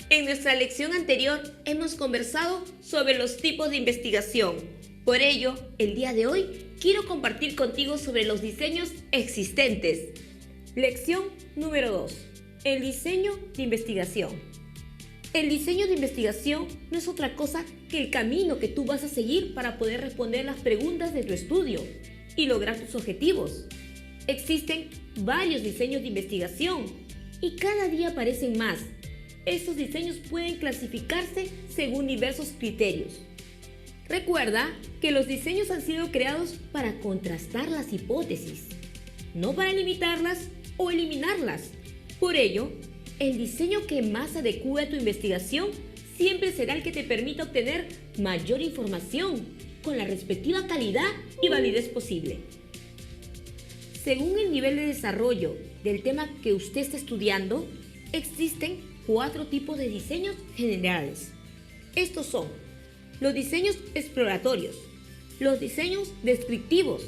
Speaker 2: En nuestra lección anterior hemos conversado sobre los tipos de investigación. Por ello, el día de hoy quiero compartir contigo sobre los diseños existentes. Lección número 2. El diseño de investigación. El diseño de investigación no es otra cosa que el camino que tú vas a seguir para poder responder las preguntas de tu estudio y lograr tus objetivos. Existen varios diseños de investigación y cada día aparecen más. Estos diseños pueden clasificarse según diversos criterios. Recuerda que los diseños han sido creados para contrastar las hipótesis, no para limitarlas o eliminarlas. Por ello, el diseño que más adecue a tu investigación siempre será el que te permita obtener mayor información con la respectiva calidad y validez posible. Según el nivel de desarrollo del tema que usted está estudiando, existen 4 tipos de diseños generales. Estos son los diseños exploratorios, los diseños descriptivos,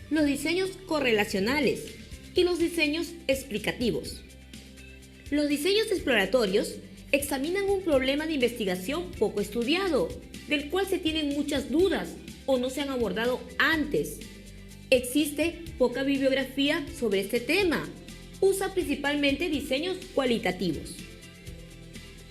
Speaker 2: los diseños correlacionales y los diseños explicativos. Los diseños exploratorios examinan un problema de investigación poco estudiado, del cual se tienen muchas dudas o no se han abordado antes. Existe poca bibliografía sobre este tema. Usa principalmente diseños cualitativos.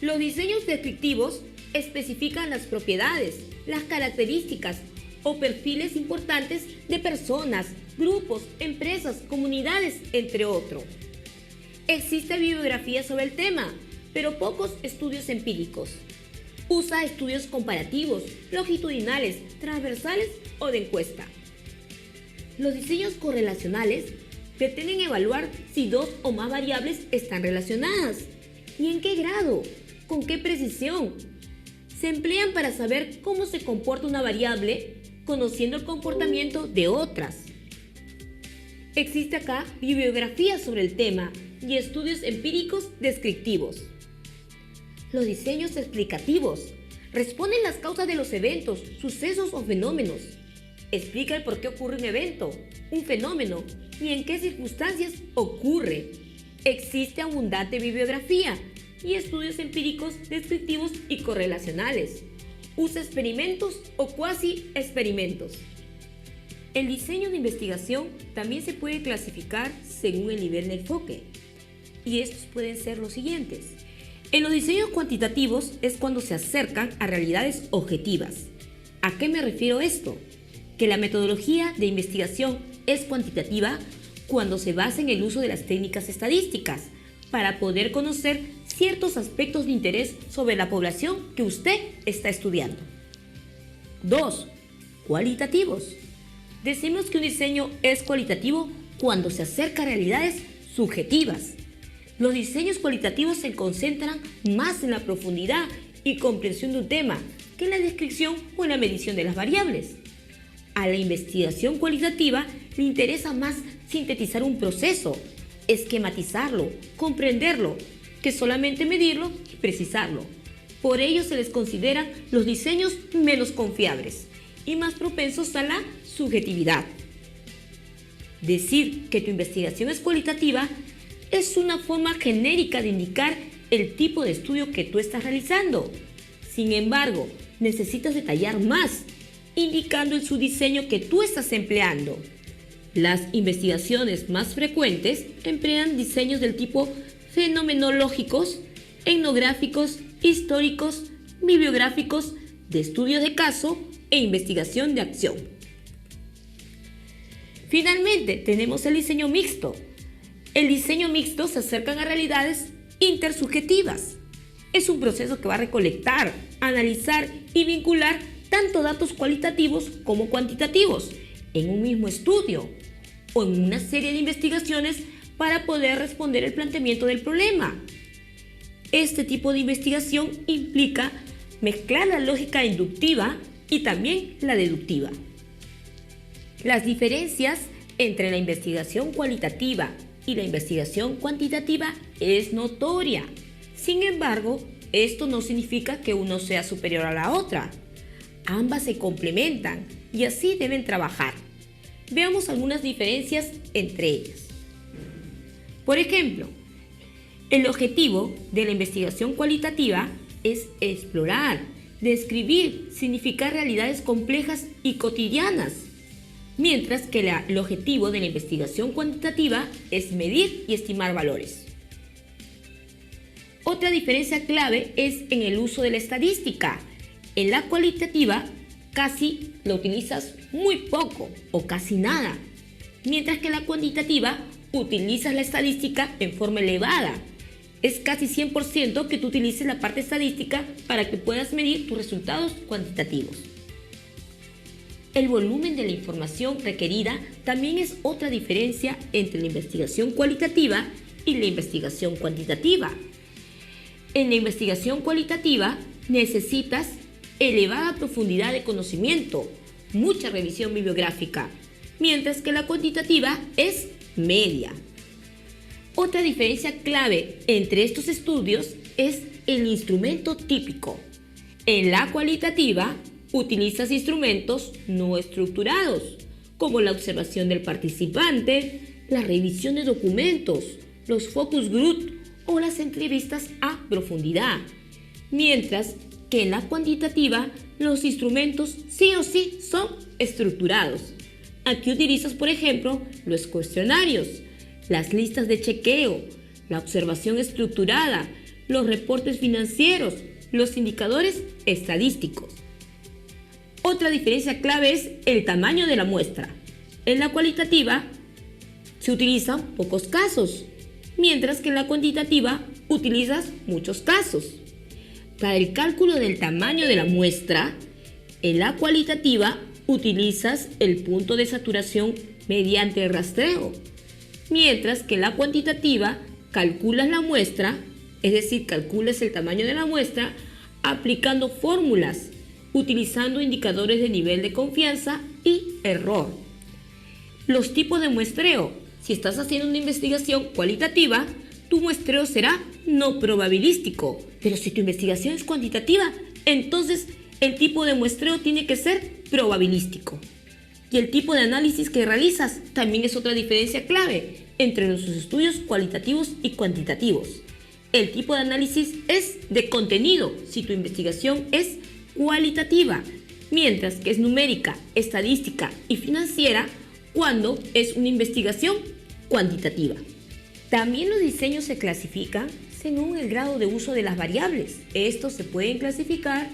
Speaker 2: Los diseños descriptivos especifican las propiedades, las características o perfiles importantes de personas, grupos, empresas, comunidades, entre otros. Existe bibliografía sobre el tema, pero pocos estudios empíricos. Usa estudios comparativos, longitudinales, transversales o de encuesta. Los diseños correlacionales pretenden evaluar si dos o más variables están relacionadas y en qué grado, con qué precisión. Se emplean para saber cómo se comporta una variable conociendo el comportamiento de otras. Existe acá bibliografía sobre el tema y estudios empíricos descriptivos. Los diseños explicativos responden las causas de los eventos, sucesos o fenómenos. Explica el por qué ocurre un evento, un fenómeno y en qué circunstancias ocurre. Existe abundante bibliografía y estudios empíricos descriptivos y correlacionales. Usa experimentos o cuasi experimentos. El diseño de investigación también se puede clasificar según el nivel de enfoque. Y estos pueden ser los siguientes. En los diseños cuantitativos es cuando se acercan a realidades objetivas. ¿A qué me refiero esto? Que la metodología de investigación es cuantitativa cuando se basa en el uso de las técnicas estadísticas para poder conocer ciertos aspectos de interés sobre la población que usted está estudiando. 2. Cualitativos. Decimos que un diseño es cualitativo cuando se acerca a realidades subjetivas. Los diseños cualitativos se concentran más en la profundidad y comprensión de un tema que en la descripción o en la medición de las variables. A la investigación cualitativa le interesa más sintetizar un proceso, esquematizarlo, comprenderlo, que solamente medirlo y precisarlo. Por ello se les consideran los diseños menos confiables y más propensos a la subjetividad. Decir que tu investigación es cualitativa es una forma genérica de indicar el tipo de estudio que tú estás realizando. Sin embargo, necesitas detallar más, indicando en su diseño que tú estás empleando. Las investigaciones más frecuentes emplean diseños del tipo fenomenológicos, etnográficos, históricos, bibliográficos, de estudios de caso e investigación de acción. Finalmente, tenemos el diseño mixto. El diseño mixto se acerca a realidades intersubjetivas. Es un proceso que va a recolectar, analizar y vincular tanto datos cualitativos como cuantitativos en un mismo estudio o en una serie de investigaciones para poder responder el planteamiento del problema. Este tipo de investigación implica mezclar la lógica inductiva y también la deductiva. Las diferencias entre la investigación cualitativa y la investigación cuantitativa es notoria. Sin embargo, esto no significa que uno sea superior a la otra. Ambas se complementan y así deben trabajar. Veamos algunas diferencias entre ellas. Por ejemplo, el objetivo de la investigación cualitativa es explorar, describir, significar realidades complejas y cotidianas, mientras que el objetivo de la investigación cuantitativa es medir y estimar valores. Otra diferencia clave es en el uso de la estadística. En la cualitativa casi la utilizas muy poco o casi nada, mientras que en la cuantitativa utilizas la estadística en forma elevada. Es casi 100% que tú utilices la parte estadística para que puedas medir tus resultados cuantitativos. El volumen de la información requerida también es otra diferencia entre la investigación cualitativa y la investigación cuantitativa. En la investigación cualitativa necesitas elevada profundidad de conocimiento, mucha revisión bibliográfica, mientras que la cuantitativa es media. Otra diferencia clave entre estos estudios es el instrumento típico. En la cualitativa utilizas instrumentos no estructurados, como la observación del participante, la revisión de documentos, los focus group
Speaker 3: o las entrevistas a profundidad, mientras que en la cuantitativa los instrumentos sí o sí son estructurados. Aquí utilizas, por ejemplo, los cuestionarios, las listas de chequeo, la observación estructurada, los reportes financieros, los indicadores estadísticos. Otra diferencia clave es el tamaño de la muestra. En la cualitativa se utilizan pocos casos, mientras que en la cuantitativa utilizas muchos casos. Para el cálculo del tamaño de la muestra, en la cualitativa utilizas el punto de saturación mediante el rastreo, mientras que en la cuantitativa calculas la muestra, es decir, calculas el tamaño de la muestra aplicando fórmulas, utilizando indicadores de nivel de confianza y error. Los tipos de muestreo. Si estás haciendo una investigación cualitativa, tu muestreo será no probabilístico. Pero si tu investigación es cuantitativa, entonces el tipo de muestreo tiene que ser probabilístico. Y el tipo de análisis que realizas también es otra diferencia clave entre los estudios cualitativos y cuantitativos. El tipo de análisis es de contenido si tu investigación es cualitativa, mientras que es numérica, estadística y financiera cuando es una investigación cuantitativa. También los diseños se clasifican según el grado de uso de las variables. Estos se pueden clasificar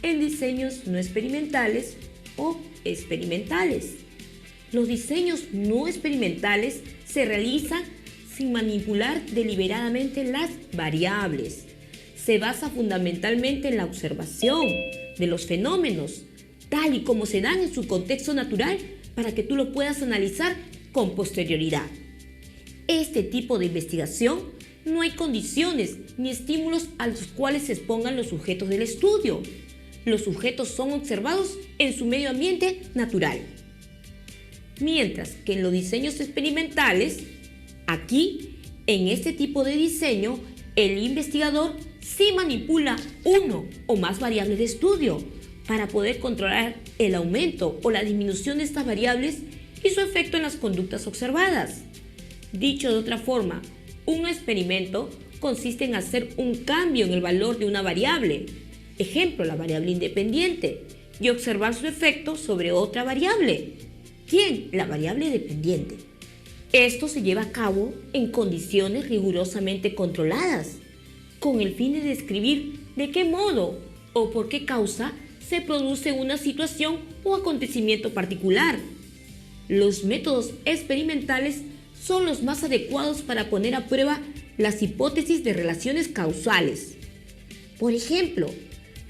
Speaker 3: en diseños no experimentales o experimentales. Los diseños no experimentales se realizan sin manipular deliberadamente las variables. Se basa fundamentalmente en la observación de los fenómenos, tal y como se dan en su contexto natural, para que tú lo puedas analizar con posterioridad. Este tipo de investigación no hay condiciones ni estímulos a los cuales se expongan los sujetos del estudio. Los sujetos son observados en su medio ambiente natural. Mientras que en los diseños experimentales, aquí, en este tipo de diseño, el investigador sí manipula uno o más variables de estudio para poder controlar el aumento o la disminución de estas variables y su efecto en las conductas observadas. Dicho de otra forma, un experimento consiste en hacer un cambio en el valor de una variable, ejemplo, la variable independiente, y observar su efecto sobre otra variable. ¿Quién? La variable dependiente. Esto se lleva a cabo en condiciones rigurosamente controladas, con el fin de describir de qué modo o por qué causa se produce una situación o acontecimiento particular. Los métodos experimentales son los más adecuados para poner a prueba las hipótesis de relaciones causales. Por ejemplo,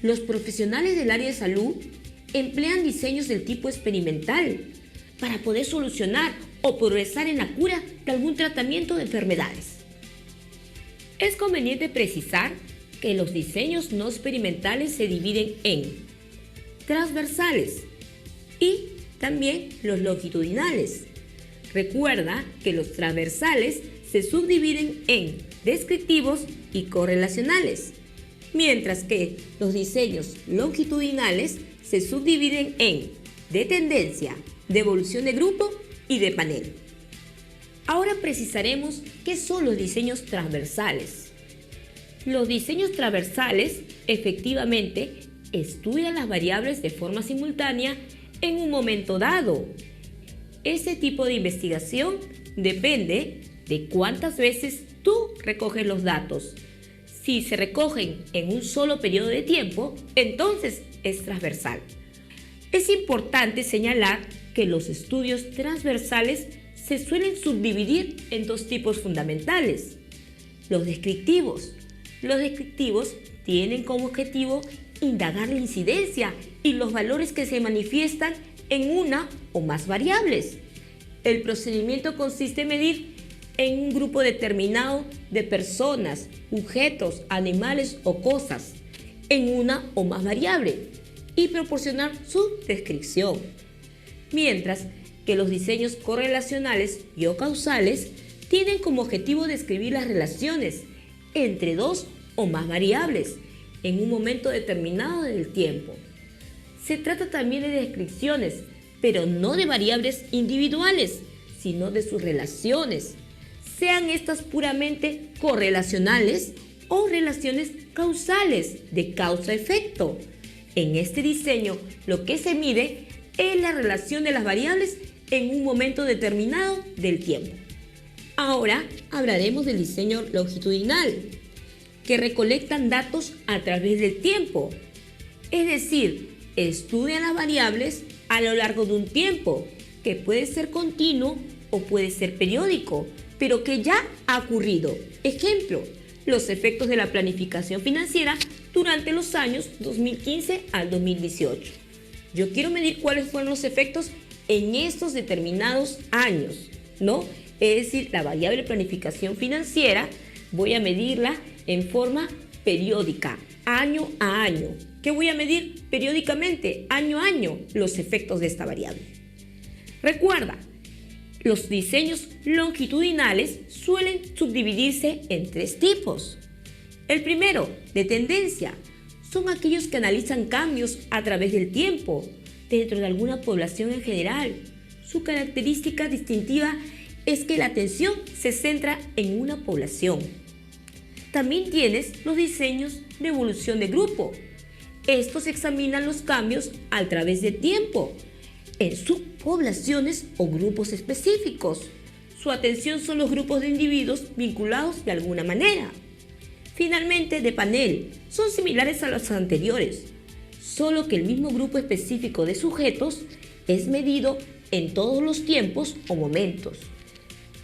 Speaker 3: los profesionales del área de salud emplean diseños del tipo experimental para poder solucionar o progresar en la cura de algún tratamiento de enfermedades. Es conveniente precisar que los diseños no experimentales se dividen en transversales y también los longitudinales. Recuerda que los transversales se subdividen en descriptivos y correlacionales, mientras que los diseños longitudinales se subdividen en de tendencia, de evolución de grupo y de panel. Ahora precisaremos qué son los diseños transversales. Los diseños transversales efectivamente estudian las variables de forma simultánea en un momento dado. Ese tipo de investigación depende de cuántas veces tú recoges los datos. Si se recogen en un solo periodo de tiempo, entonces es transversal. Es importante señalar que los estudios transversales se suelen subdividir en dos tipos fundamentales. Los descriptivos. Los descriptivos tienen como objetivo indagar la incidencia y los valores que se manifiestan en una o más variables. El procedimiento consiste en medir en un grupo determinado de personas, objetos, animales o cosas en una o más variables y proporcionar su descripción. Mientras que los diseños correlacionales y o causales tienen como objetivo describir las relaciones entre dos o más variables en un momento determinado del tiempo. Se trata también de descripciones, pero no de variables individuales, sino de sus relaciones.
Speaker 2: sean estas puramente correlacionales o relaciones causales de causa-efecto. En este diseño, lo que se mide es la relación de las variables en un momento determinado del tiempo. Ahora hablaremos del diseño longitudinal, que recolectan datos a través del tiempo. Es decir, estudian las variables a lo largo de un tiempo, que puede ser continuo o puede ser periódico, pero que ya ha ocurrido. Ejemplo, los efectos de la planificación financiera durante los años 2015 al 2018. Yo quiero medir cuáles fueron los efectos en estos determinados años, ¿no? Es decir, la variable planificación financiera voy a medirla en forma periódica, año a año. ¿Qué voy a medir periódicamente, año a año? Los efectos de esta variable. Recuerda, los diseños longitudinales suelen subdividirse en 3 tipos. El primero, de tendencia, son aquellos que analizan cambios a través del tiempo dentro de alguna población en general. Su característica distintiva es que la atención se centra en una población. También tienes los diseños de evolución de grupo. Estos examinan los cambios a través del tiempo en subpoblaciones o grupos específicos. Su atención son los grupos de individuos vinculados de alguna manera. Finalmente, de panel, son similares a los anteriores, solo que el mismo grupo específico de sujetos es medido en todos los tiempos o momentos.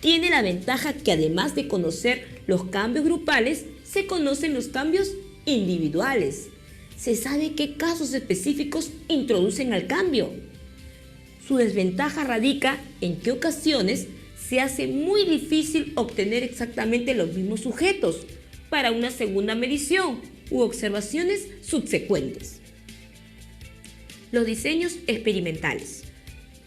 Speaker 2: Tiene la ventaja que además de conocer los cambios grupales, se conocen los cambios individuales. Se sabe qué casos específicos introducen al cambio. Su desventaja radica en que ocasiones se hace muy difícil obtener exactamente los mismos sujetos para una segunda medición u observaciones subsecuentes. Los diseños experimentales.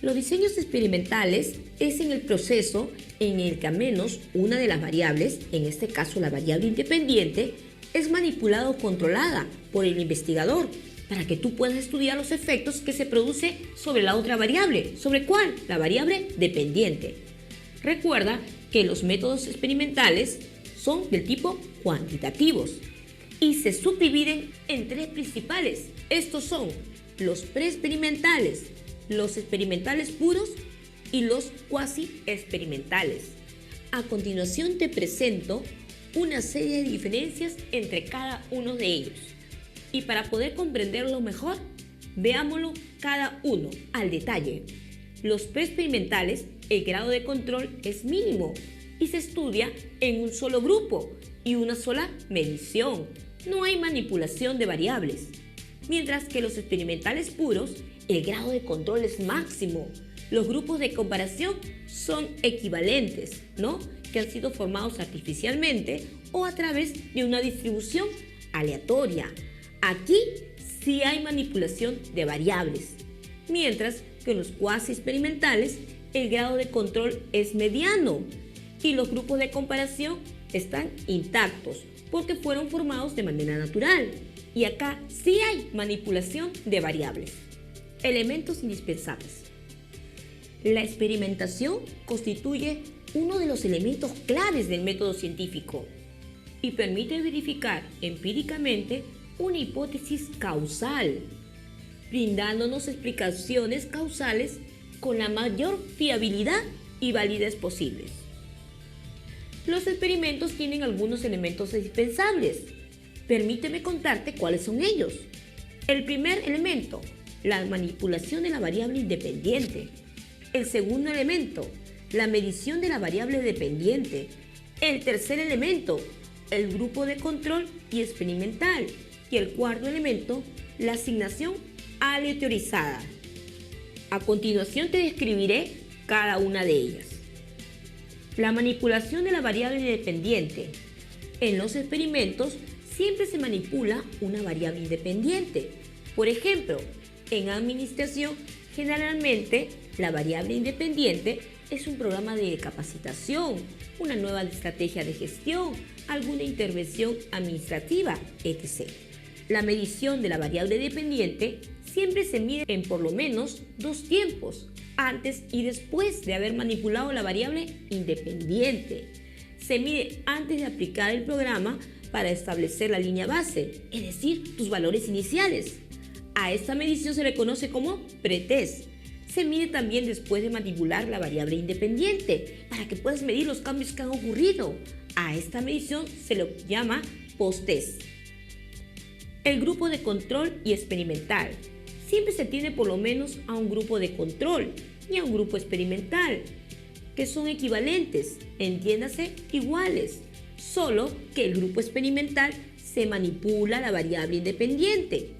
Speaker 2: Los diseños experimentales es en el proceso en el que al menos una de las variables, en este caso la variable independiente, es manipulada o controlada por el investigador para que tú puedas estudiar los efectos que se produce sobre la otra variable. ¿Sobre cuál? La variable dependiente. Recuerda que los métodos experimentales son del tipo cuantitativos y se subdividen en 3 principales. Estos son los preexperimentales, los experimentales puros y los cuasi experimentales. A continuación te presento una serie de diferencias entre cada uno de ellos. Y para poder comprenderlo mejor, veámoslo cada uno al detalle. Los preexperimentales, el grado de control es mínimo y se estudia en un solo grupo y una sola medición. No hay manipulación de variables. Mientras que los experimentales puros, el grado de control es máximo. Los grupos de comparación son equivalentes, ¿no? Que han sido formados artificialmente o a través de una distribución aleatoria. Aquí sí hay manipulación de variables, mientras que en los cuasi experimentales el grado de control es mediano y los grupos de comparación están intactos porque fueron formados de manera natural. Y acá sí hay manipulación de variables. Elementos indispensables. La experimentación constituye uno de los elementos claves del método científico y permite verificar empíricamente una hipótesis causal, brindándonos explicaciones causales con la mayor fiabilidad y validez posibles. Los experimentos tienen algunos elementos indispensables. Permíteme contarte cuáles son ellos. El primer elemento, la manipulación de la variable independiente. El segundo elemento, la medición de la variable dependiente. El tercer elemento, el grupo de control y experimental. Y el cuarto elemento, la asignación aleatorizada. A continuación te describiré cada una de ellas. La manipulación de la variable independiente. En los experimentos siempre se manipula una variable independiente. Por ejemplo, en administración, generalmente la variable independiente es un programa de capacitación, una nueva estrategia de gestión, alguna intervención administrativa, etc. La medición de la variable dependiente siempre se mide en por lo menos 2 tiempos, antes y después de haber manipulado la variable independiente.
Speaker 3: se mide antes de aplicar el programa para establecer la línea base, es decir, tus valores iniciales. A esta medición se le conoce como pretest. Se mide también después de manipular la variable independiente para que puedas medir los cambios que han ocurrido. A esta medición se le llama post-test. El grupo de control y experimental. Siempre se tiene por lo menos a un grupo de control y a un grupo experimental, que son equivalentes, entiéndase, iguales, solo que el grupo experimental se manipula la variable independiente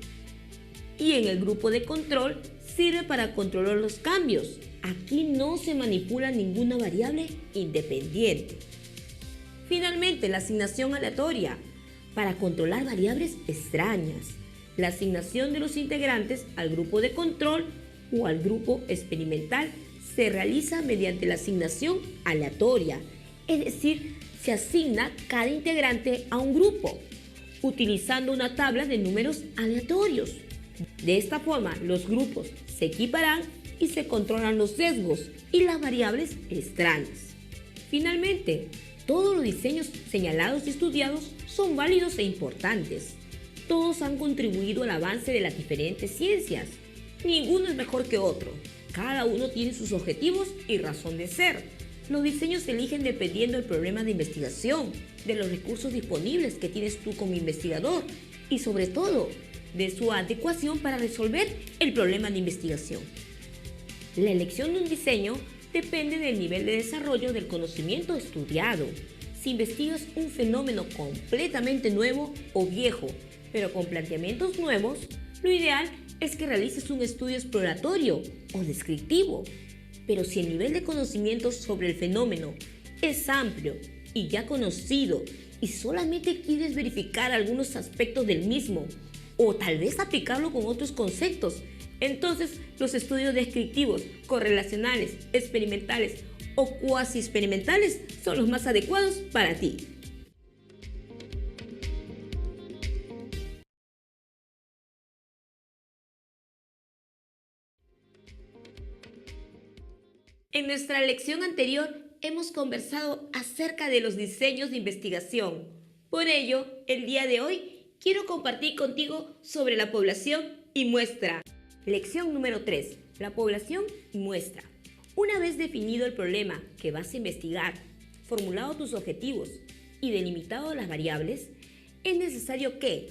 Speaker 3: y en el grupo de control sirve para controlar los cambios. Aquí no se manipula ninguna variable independiente. Finalmente, la asignación aleatoria para controlar variables extrañas. La asignación de los integrantes al grupo de control o al grupo experimental se realiza mediante la asignación aleatoria, es decir, se asigna cada integrante a un grupo, utilizando una tabla de números aleatorios. De esta forma, los grupos se equiparan y se controlan los sesgos y las variables extrañas. Finalmente, todos los diseños señalados y estudiados son válidos e importantes. Todos han contribuido al avance de las diferentes ciencias. Ninguno es mejor que otro. Cada uno tiene sus objetivos y razón de ser. Los diseños se eligen dependiendo del problema de investigación, de los recursos disponibles que tienes tú como investigador y sobre todo de su adecuación para resolver el problema de investigación. La elección de un diseño depende del nivel de desarrollo del conocimiento estudiado. Si investigas un fenómeno completamente nuevo o viejo, pero con planteamientos nuevos, lo ideal es que realices un estudio exploratorio o descriptivo. Pero si el nivel de conocimiento sobre el fenómeno es amplio y ya conocido y solamente quieres verificar algunos aspectos del mismo o tal vez aplicarlo con otros conceptos, entonces los estudios descriptivos, correlacionales, experimentales o cuasi experimentales son los más adecuados para ti. En nuestra lección anterior hemos conversado acerca de los diseños de investigación. Por ello, el día de hoy quiero compartir contigo sobre la población y muestra. Lección número 3. La población y muestra. Una vez definido el problema que vas a investigar, formulado tus objetivos y delimitado las variables, es necesario que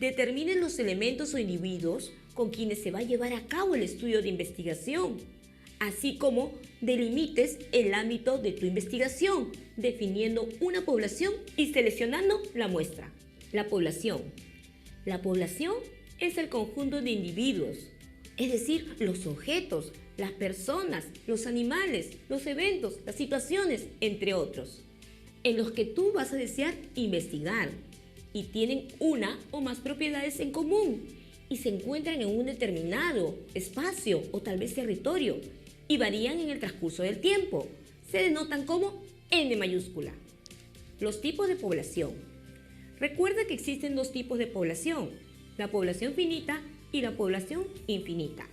Speaker 3: determines los elementos o individuos con quienes se va a llevar a cabo el estudio de investigación, así como delimites el ámbito de tu investigación, definiendo una población y seleccionando la muestra. La población. La población es el conjunto de individuos, es decir, los objetos, las personas, los animales, los eventos, las situaciones, entre otros, en los que tú vas a desear investigar y tienen una o más propiedades en común y se encuentran en un determinado espacio o tal vez territorio y varían en el transcurso del tiempo. Se denotan como N mayúscula. Los tipos de población. Recuerda que existen dos tipos de población, la población finita y la población infinita.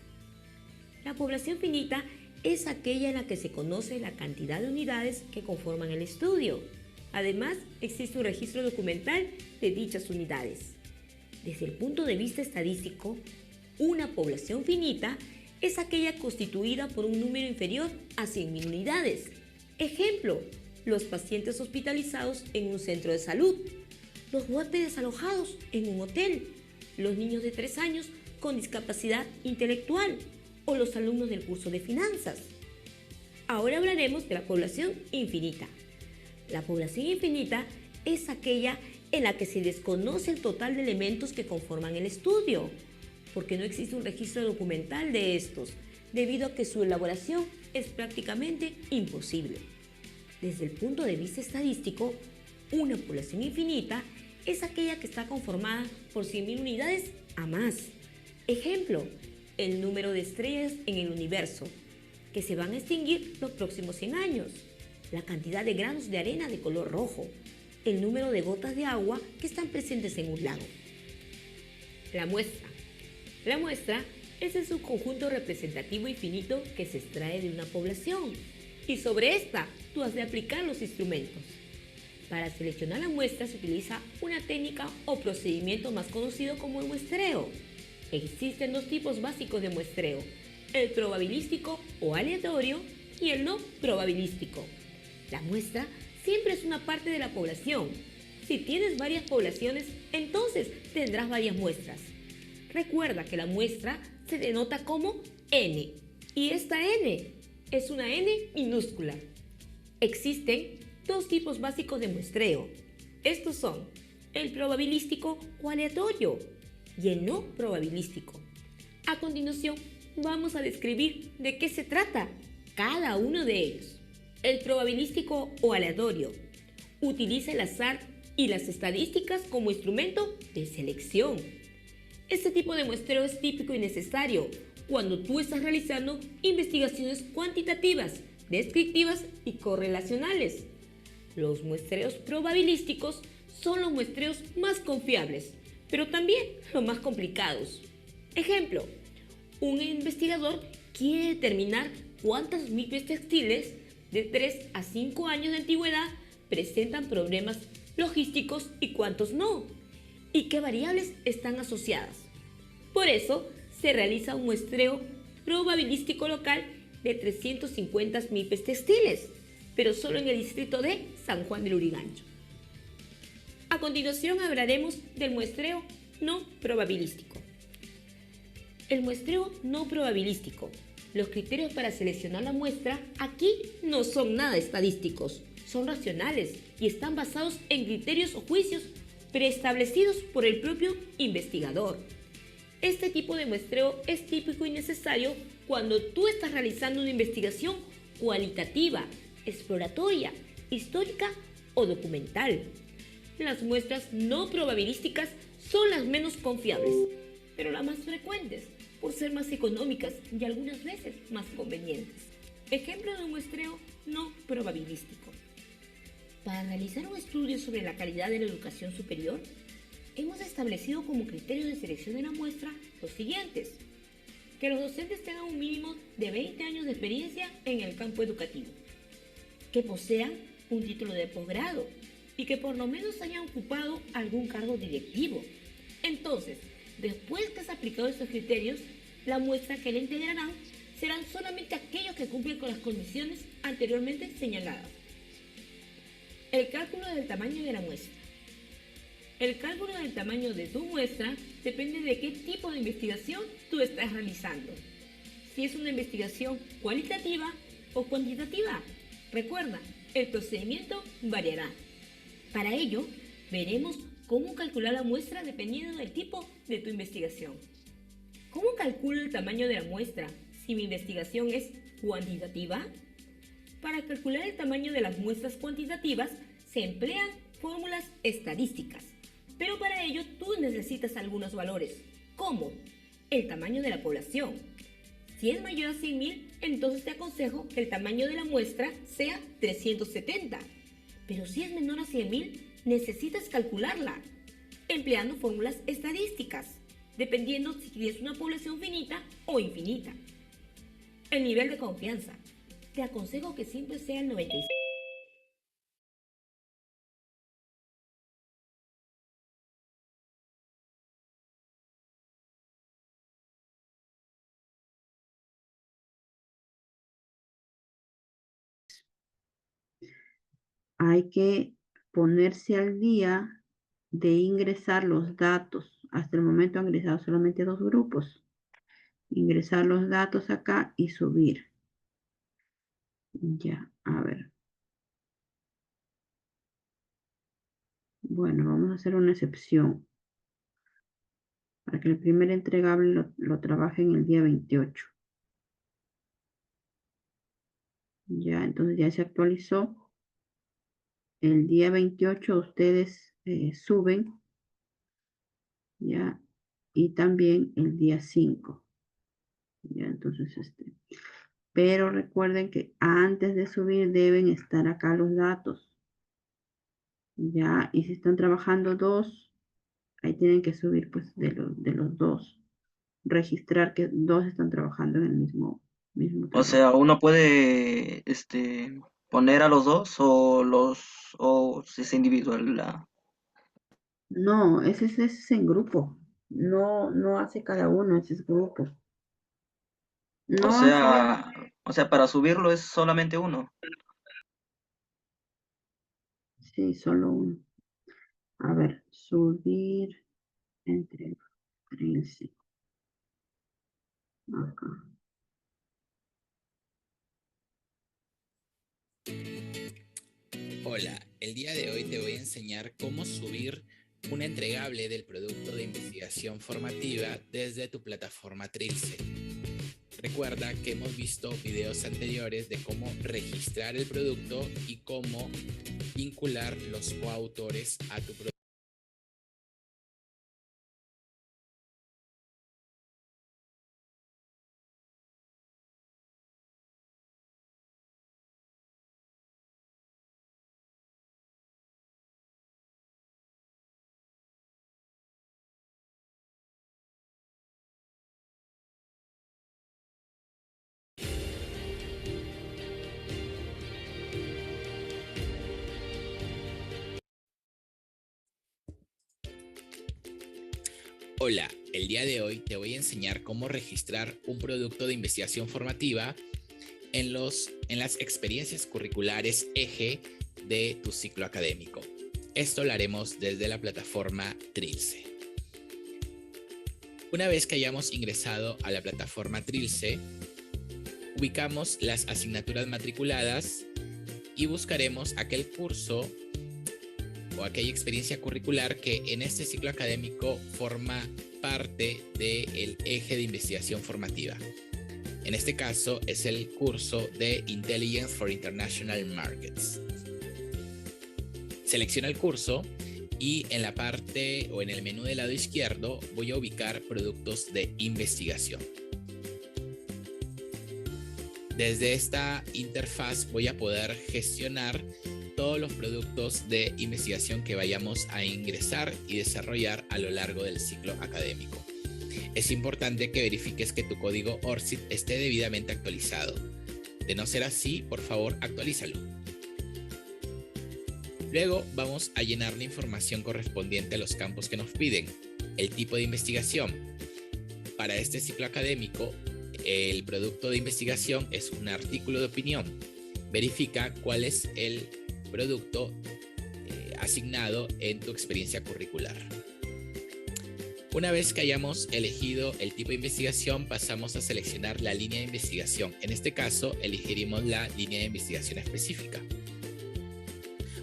Speaker 3: La población finita es aquella en la que se conoce la cantidad de unidades que conforman el estudio. Además, existe un registro documental de dichas unidades. Desde el punto de vista estadístico, una población finita es aquella constituida por un número inferior a 100.000 unidades. Ejemplo, los pacientes hospitalizados en un centro de salud, los huéspedes alojados en un hotel, los niños de 3 años con discapacidad intelectual o los alumnos del curso de finanzas. Ahora hablaremos de la población infinita. La población infinita es aquella en la que se desconoce el total de elementos que conforman el estudio, porque no existe un registro documental de estos, debido a que su elaboración es prácticamente imposible. Desde el punto de vista estadístico, una población infinita es aquella que está conformada por 100.000 unidades a más. Ejemplo, el número de estrellas en el universo, que se van a extinguir los próximos 100 años, la cantidad de granos de arena de color rojo, el número de gotas de agua que están presentes en un lago. La muestra. La muestra es el subconjunto representativo infinito que se extrae de una población y sobre esta tú has de aplicar los instrumentos. Para seleccionar la muestra se utiliza una técnica o procedimiento más conocido como el muestreo. Existen dos tipos básicos de muestreo, el probabilístico o aleatorio y el no probabilístico. La muestra siempre es una parte de la población. Si tienes varias poblaciones, entonces tendrás varias muestras. Recuerda que la muestra se denota como N y esta N es una N minúscula. Existen dos tipos básicos de muestreo. Estos son el probabilístico o aleatorio y el no probabilístico. A continuación, vamos a describir de qué se trata cada uno de ellos. El probabilístico o aleatorio utiliza el azar y las estadísticas como instrumento de selección. Este tipo de muestreo es típico y necesario cuando tú estás realizando investigaciones cuantitativas, descriptivas y correlacionales. Los muestreos probabilísticos son los muestreos más confiables, pero también los más complicados. Ejemplo, un investigador quiere determinar cuántas micros textiles de 3 a 5 años de antigüedad presentan problemas logísticos y cuántos no, y qué variables están asociadas. Por eso, se realiza un muestreo probabilístico local de 350 micros textiles, pero solo en el distrito de San Juan del Lurigancho. A continuación hablaremos del muestreo no probabilístico. El muestreo no probabilístico. Los criterios para seleccionar la muestra aquí no son nada estadísticos, son racionales y están basados en criterios o juicios preestablecidos por el propio investigador. Este tipo de muestreo es típico y necesario cuando tú estás realizando una investigación cualitativa, exploratoria, histórica o documental. Las muestras no probabilísticas son las menos confiables, pero las más frecuentes, por ser más económicas y algunas veces más convenientes. Ejemplo de un muestreo no probabilístico. Para realizar un estudio sobre la calidad de la educación superior, hemos establecido como criterio de selección de la muestra los siguientes: que los docentes tengan un mínimo de 20 años de experiencia en el campo educativo, que posean un título de posgrado y que por lo menos hayan ocupado algún cargo directivo. Entonces, después que has aplicado estos criterios, la muestra que le integrarán serán solamente aquellos que cumplen con las condiciones anteriormente señaladas. El cálculo del tamaño de la muestra. El cálculo del tamaño de tu muestra depende de qué tipo de investigación tú estás realizando. Si es una investigación cualitativa o cuantitativa. Recuerda, el procedimiento variará. Para ello, veremos cómo calcular la muestra dependiendo del tipo de tu investigación. ¿Cómo calculo el tamaño de la muestra si mi investigación es cuantitativa? Para calcular el tamaño de las muestras cuantitativas se emplean fórmulas estadísticas, pero para ello tú necesitas algunos valores, como el tamaño de la población. Si es mayor a 100.000, entonces te aconsejo que el tamaño de la muestra sea 370, pero si es menor a 100.000, necesitas calcularla, empleando fórmulas estadísticas, dependiendo si es una población finita o infinita. El nivel de confianza. Te aconsejo que siempre sea el 95.
Speaker 1: Hay que ponerse al día de ingresar los datos. Hasta el momento han ingresado solamente 2 grupos. Ingresar los datos acá y subir. Ya, a ver. Bueno, vamos a hacer una excepción para que el primer entregable lo trabajen el día 28. Ya, entonces ya se actualizó. El día 28 ustedes suben, ya, y también el día 5. Ya, entonces pero recuerden que antes de subir deben estar acá los datos. Ya, y si están trabajando dos, ahí tienen que subir pues de los dos. Registrar que dos están trabajando en el mismo
Speaker 4: O
Speaker 1: trabajo.
Speaker 4: sea, uno puede, poner a los dos o si es individual
Speaker 1: No, ese es en grupo. No, no hace cada uno, ese es grupo.
Speaker 4: o
Speaker 1: No hace,
Speaker 4: sea, o sea, para subirlo es solamente uno.
Speaker 1: sí, solo uno. A ver, subir entre 13. Acá.
Speaker 5: Hola, el día de hoy te voy a enseñar cómo subir un entregable del producto de investigación formativa desde tu plataforma Trilce. Recuerda que hemos visto videos anteriores de cómo registrar el producto y cómo vincular los coautores a tu producto. Hola, el día de hoy te voy a enseñar cómo registrar un producto de investigación formativa en las experiencias curriculares eje de tu ciclo académico. Esto lo haremos desde la plataforma Trilce. Una vez que hayamos ingresado a la plataforma Trilce, ubicamos las asignaturas matriculadas y buscaremos aquel curso o aquella experiencia curricular que en este ciclo académico forma parte del eje de investigación formativa. En este caso es el curso de Intelligence for International Markets. Selecciona el curso y en la parte o en el menú del lado izquierdo voy a ubicar productos de investigación. Desde esta interfaz voy a poder gestionar todos los productos de investigación que vayamos a ingresar y desarrollar a lo largo del ciclo académico. Es importante que verifiques que tu código ORCID esté debidamente actualizado. De no ser así, por favor, actualízalo. Luego vamos a llenar la información correspondiente a los campos que nos piden. El tipo de investigación. Para este ciclo académico, el producto de investigación es un artículo de opinión. Verifica cuál es el producto asignado en tu experiencia curricular. Una vez que hayamos elegido el tipo de investigación, pasamos a seleccionar la línea de investigación. En este caso, elegiremos la línea de investigación específica.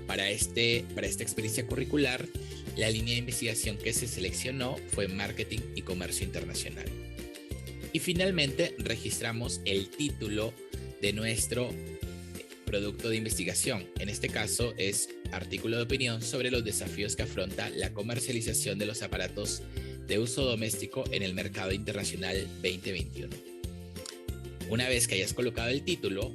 Speaker 5: Para esta experiencia curricular, la línea de investigación que se seleccionó fue Marketing y Comercio Internacional. Y finalmente, registramos el título de nuestro producto de investigación. En este caso es artículo de opinión sobre los desafíos que afronta la comercialización de los aparatos de uso doméstico en el mercado internacional 2021. Una vez que hayas colocado el título,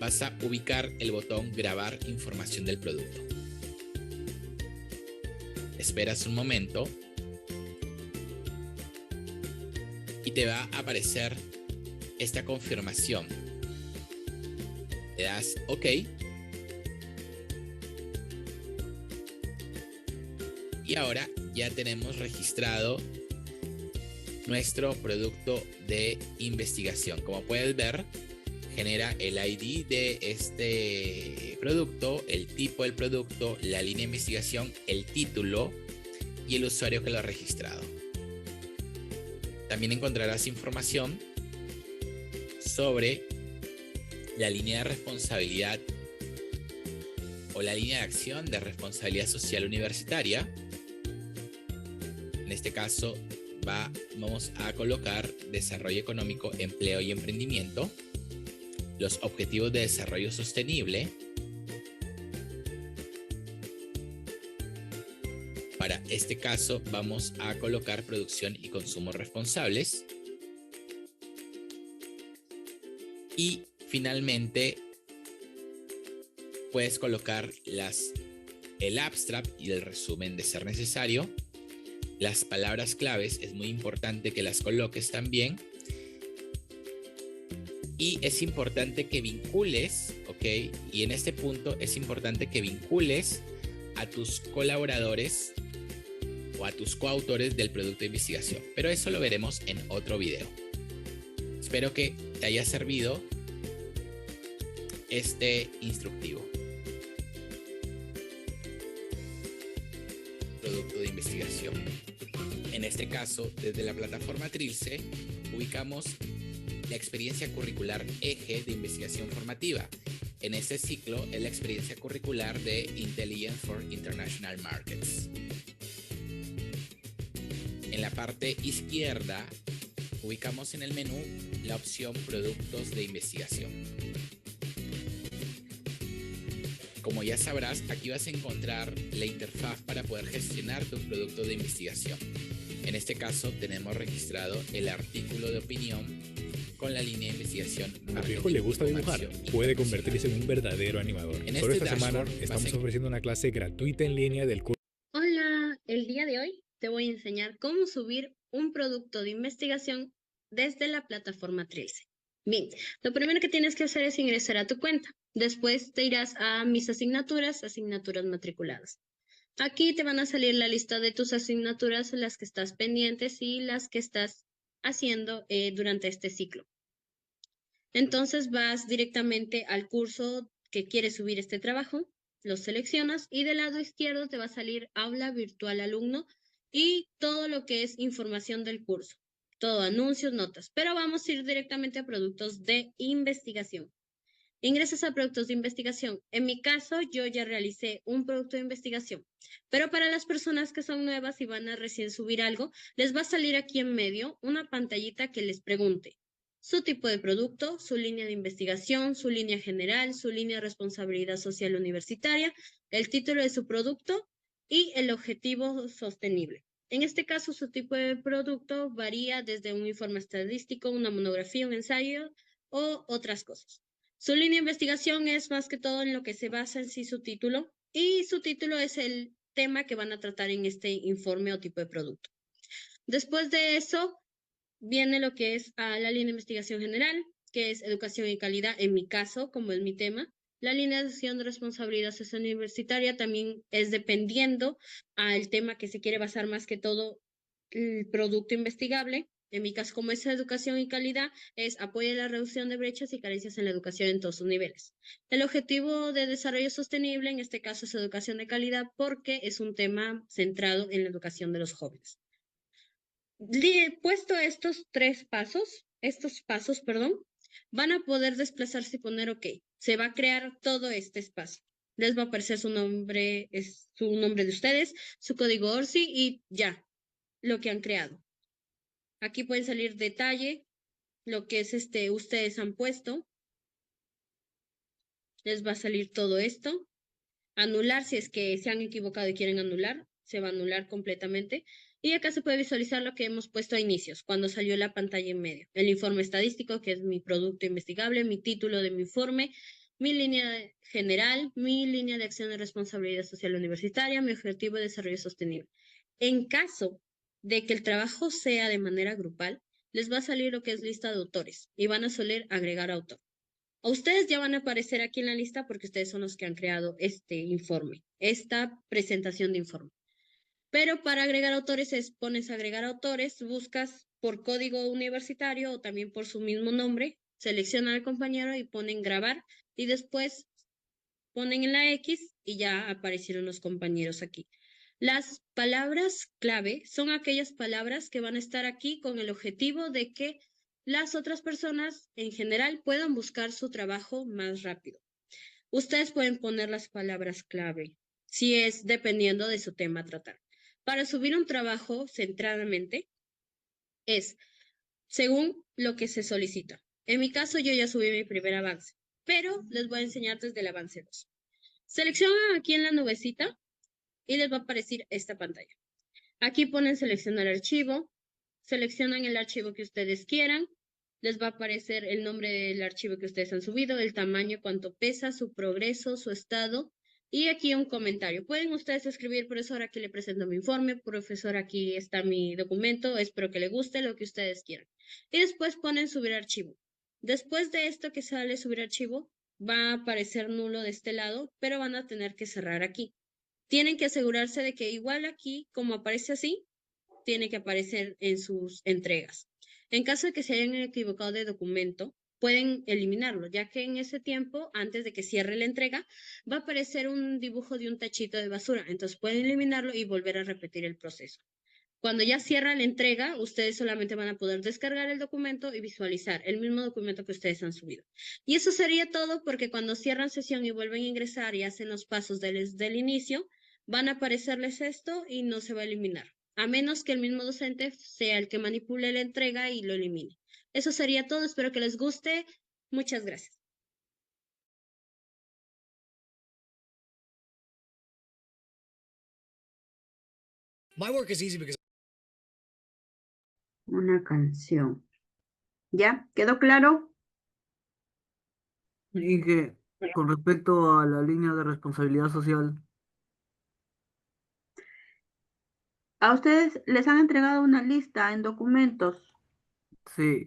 Speaker 5: vas a ubicar el botón grabar información del producto. Esperas un momento y te va a aparecer esta confirmación. Le das OK y ahora ya tenemos registrado nuestro producto de investigación. Como puedes ver, genera el ID de este producto, el tipo del producto, la línea de investigación, el título y el usuario que lo ha registrado. También encontrarás información sobre la línea de responsabilidad o la línea de acción de responsabilidad social universitaria. En este caso vamos a colocar desarrollo económico, empleo y emprendimiento, los objetivos de desarrollo sostenible. Para este caso vamos a colocar producción y consumo responsables. Y finalmente puedes colocar el abstract y el resumen de ser necesario. Las palabras claves es muy importante que las coloques también. Y es importante que vincules, ¿ok? Y en este punto es importante que vincules a tus colaboradores o a tus coautores del producto de investigación. Pero eso lo veremos en otro video. Espero que te haya servido este instructivo. Producto de investigación. En este caso, desde la plataforma Trilce, ubicamos la experiencia curricular eje de investigación formativa. En este ciclo es la experiencia curricular de Intelligence for International Markets. En la parte izquierda ubicamos en el menú la opción Productos de investigación. Como ya sabrás, aquí vas a encontrar la interfaz para poder gestionar tu producto de investigación. En este caso tenemos registrado el artículo de opinión con la línea de investigación.
Speaker 6: A tu hijo le gusta dibujar, puede convertirse en un verdadero animador. Solo esta semana estamos ofreciendo una clase gratuita en línea del curso.
Speaker 7: Hola, el día de hoy te voy a enseñar cómo subir un producto de investigación desde la plataforma Trilce. Bien, lo primero que tienes que hacer es ingresar a tu cuenta. Después te irás a mis asignaturas, asignaturas matriculadas. Aquí te van a salir la lista de tus asignaturas, las que estás pendientes y las que estás haciendo durante este ciclo. Entonces vas directamente al curso que quieres subir este trabajo, lo seleccionas y del lado izquierdo te va a salir aula virtual alumno y todo lo que es información del curso, todo anuncios, notas, pero vamos a ir directamente a productos de investigación. Ingresas a productos de investigación. En mi caso, yo ya realicé un producto de investigación, pero para las personas que son nuevas y van a recién subir algo, les va a salir aquí en medio una pantallita que les pregunte su tipo de producto, su línea de investigación, su línea general, su línea de responsabilidad social universitaria, el título de su producto y el objetivo sostenible. En este caso, su tipo de producto varía desde un informe estadístico, una monografía, un ensayo o otras cosas. Su línea de investigación es más que todo en lo que se basa en sí su título, y su título es el tema que van a tratar en este informe o tipo de producto. Después de eso, viene lo que es la línea de investigación general, que es educación y calidad, en mi caso, como es mi tema. La línea de acción de responsabilidad social universitaria también es dependiendo al tema que se quiere basar más que todo el producto investigable. En mi caso, como es educación y calidad, es apoyo a la reducción de brechas y carencias en la educación en todos sus niveles. El objetivo de desarrollo sostenible, en este caso, es educación de calidad porque es un tema centrado en la educación de los jóvenes. Puesto estos pasos, van a poder desplazarse y poner OK. Se va a crear todo este espacio. Les va a aparecer su nombre, es su nombre de ustedes, su código ORCI y ya, lo que han creado. Aquí pueden salir detalle, lo que es ustedes han puesto. Les va a salir todo esto. Anular, si es que se han equivocado y quieren anular, se va a anular completamente. Y acá se puede visualizar lo que hemos puesto a inicios, cuando salió la pantalla en medio. El informe estadístico, que es mi producto investigable, mi título de mi informe, mi línea general, mi línea de acción de responsabilidad social universitaria, mi objetivo de desarrollo sostenible. En caso de que el trabajo sea de manera grupal, les va a salir lo que es lista de autores y van a soler agregar autor. A ustedes ya van a aparecer aquí en la lista porque ustedes son los que han creado este informe, esta presentación de informe. Pero para agregar autores pones agregar autores, buscas por código universitario o también por su mismo nombre, seleccionan al compañero y ponen grabar y después ponen en la X y ya aparecieron los compañeros aquí. Las palabras clave son aquellas palabras que van a estar aquí con el objetivo de que las otras personas en general puedan buscar su trabajo más rápido. Ustedes pueden poner las palabras clave, si es dependiendo de su tema a tratar. Para subir un trabajo centradamente es según lo que se solicita. En mi caso, yo ya subí mi primer avance, pero les voy a enseñar desde el avance 2. Seleccionan aquí en la nubecita y les va a aparecer esta pantalla. Aquí ponen seleccionar archivo, seleccionan el archivo que ustedes quieran, les va a aparecer el nombre del archivo que ustedes han subido, el tamaño, cuánto pesa, su progreso, su estado, y aquí un comentario. Pueden ustedes escribir: profesor, aquí le presento mi informe, profesor, aquí está mi documento, espero que le guste, lo que ustedes quieran. Y después ponen subir archivo. Después de esto que sale subir archivo, va a aparecer nulo de este lado, pero van a tener que cerrar aquí. Tienen que asegurarse de que igual aquí, como aparece así, tiene que aparecer en sus entregas. En caso de que se hayan equivocado de documento, pueden eliminarlo, ya que en ese tiempo, antes de que cierre la entrega, va a aparecer un dibujo de un tachito de basura. Entonces pueden eliminarlo y volver a repetir el proceso. Cuando ya cierra la entrega, ustedes solamente van a poder descargar el documento y visualizar el mismo documento que ustedes han subido. Y eso sería todo, porque cuando cierran sesión y vuelven a ingresar y hacen los pasos del inicio, van a aparecerles esto y no se va a eliminar, a menos que el mismo docente sea el que manipule la entrega y lo elimine. Eso sería todo, espero que les guste. Muchas gracias.
Speaker 8: My work is easy because
Speaker 1: Una canción. ¿Ya? ¿Quedó claro?
Speaker 9: Y que con respecto a la línea de responsabilidad social,
Speaker 1: A ustedes les han entregado una lista en documentos.
Speaker 9: sí,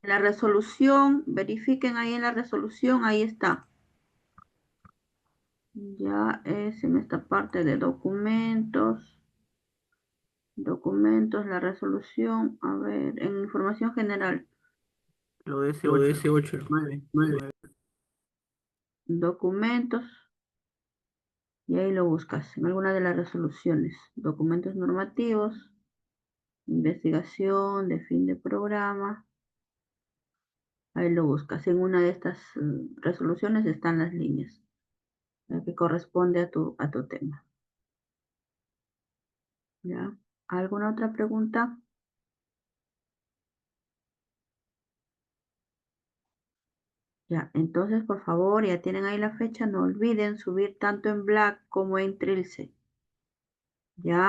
Speaker 1: La resolución, verifiquen ahí en la resolución, ahí está. Ya es en esta parte de documentos. Documentos, la resolución, a ver, en información general.
Speaker 9: lo de
Speaker 6: Lo de
Speaker 9: S8,
Speaker 6: ese 8,
Speaker 9: 9,
Speaker 6: 9.
Speaker 1: Documentos, y ahí lo buscas, en alguna de las resoluciones. Documentos normativos, investigación de fin de programa. Ahí lo buscas. En una de estas resoluciones están las líneas que corresponde a tu tema. ¿Ya? ¿Alguna otra pregunta? Ya, entonces por favor, ya tienen ahí la fecha, no olviden subir tanto en Black como en Trilce. ¿Ya?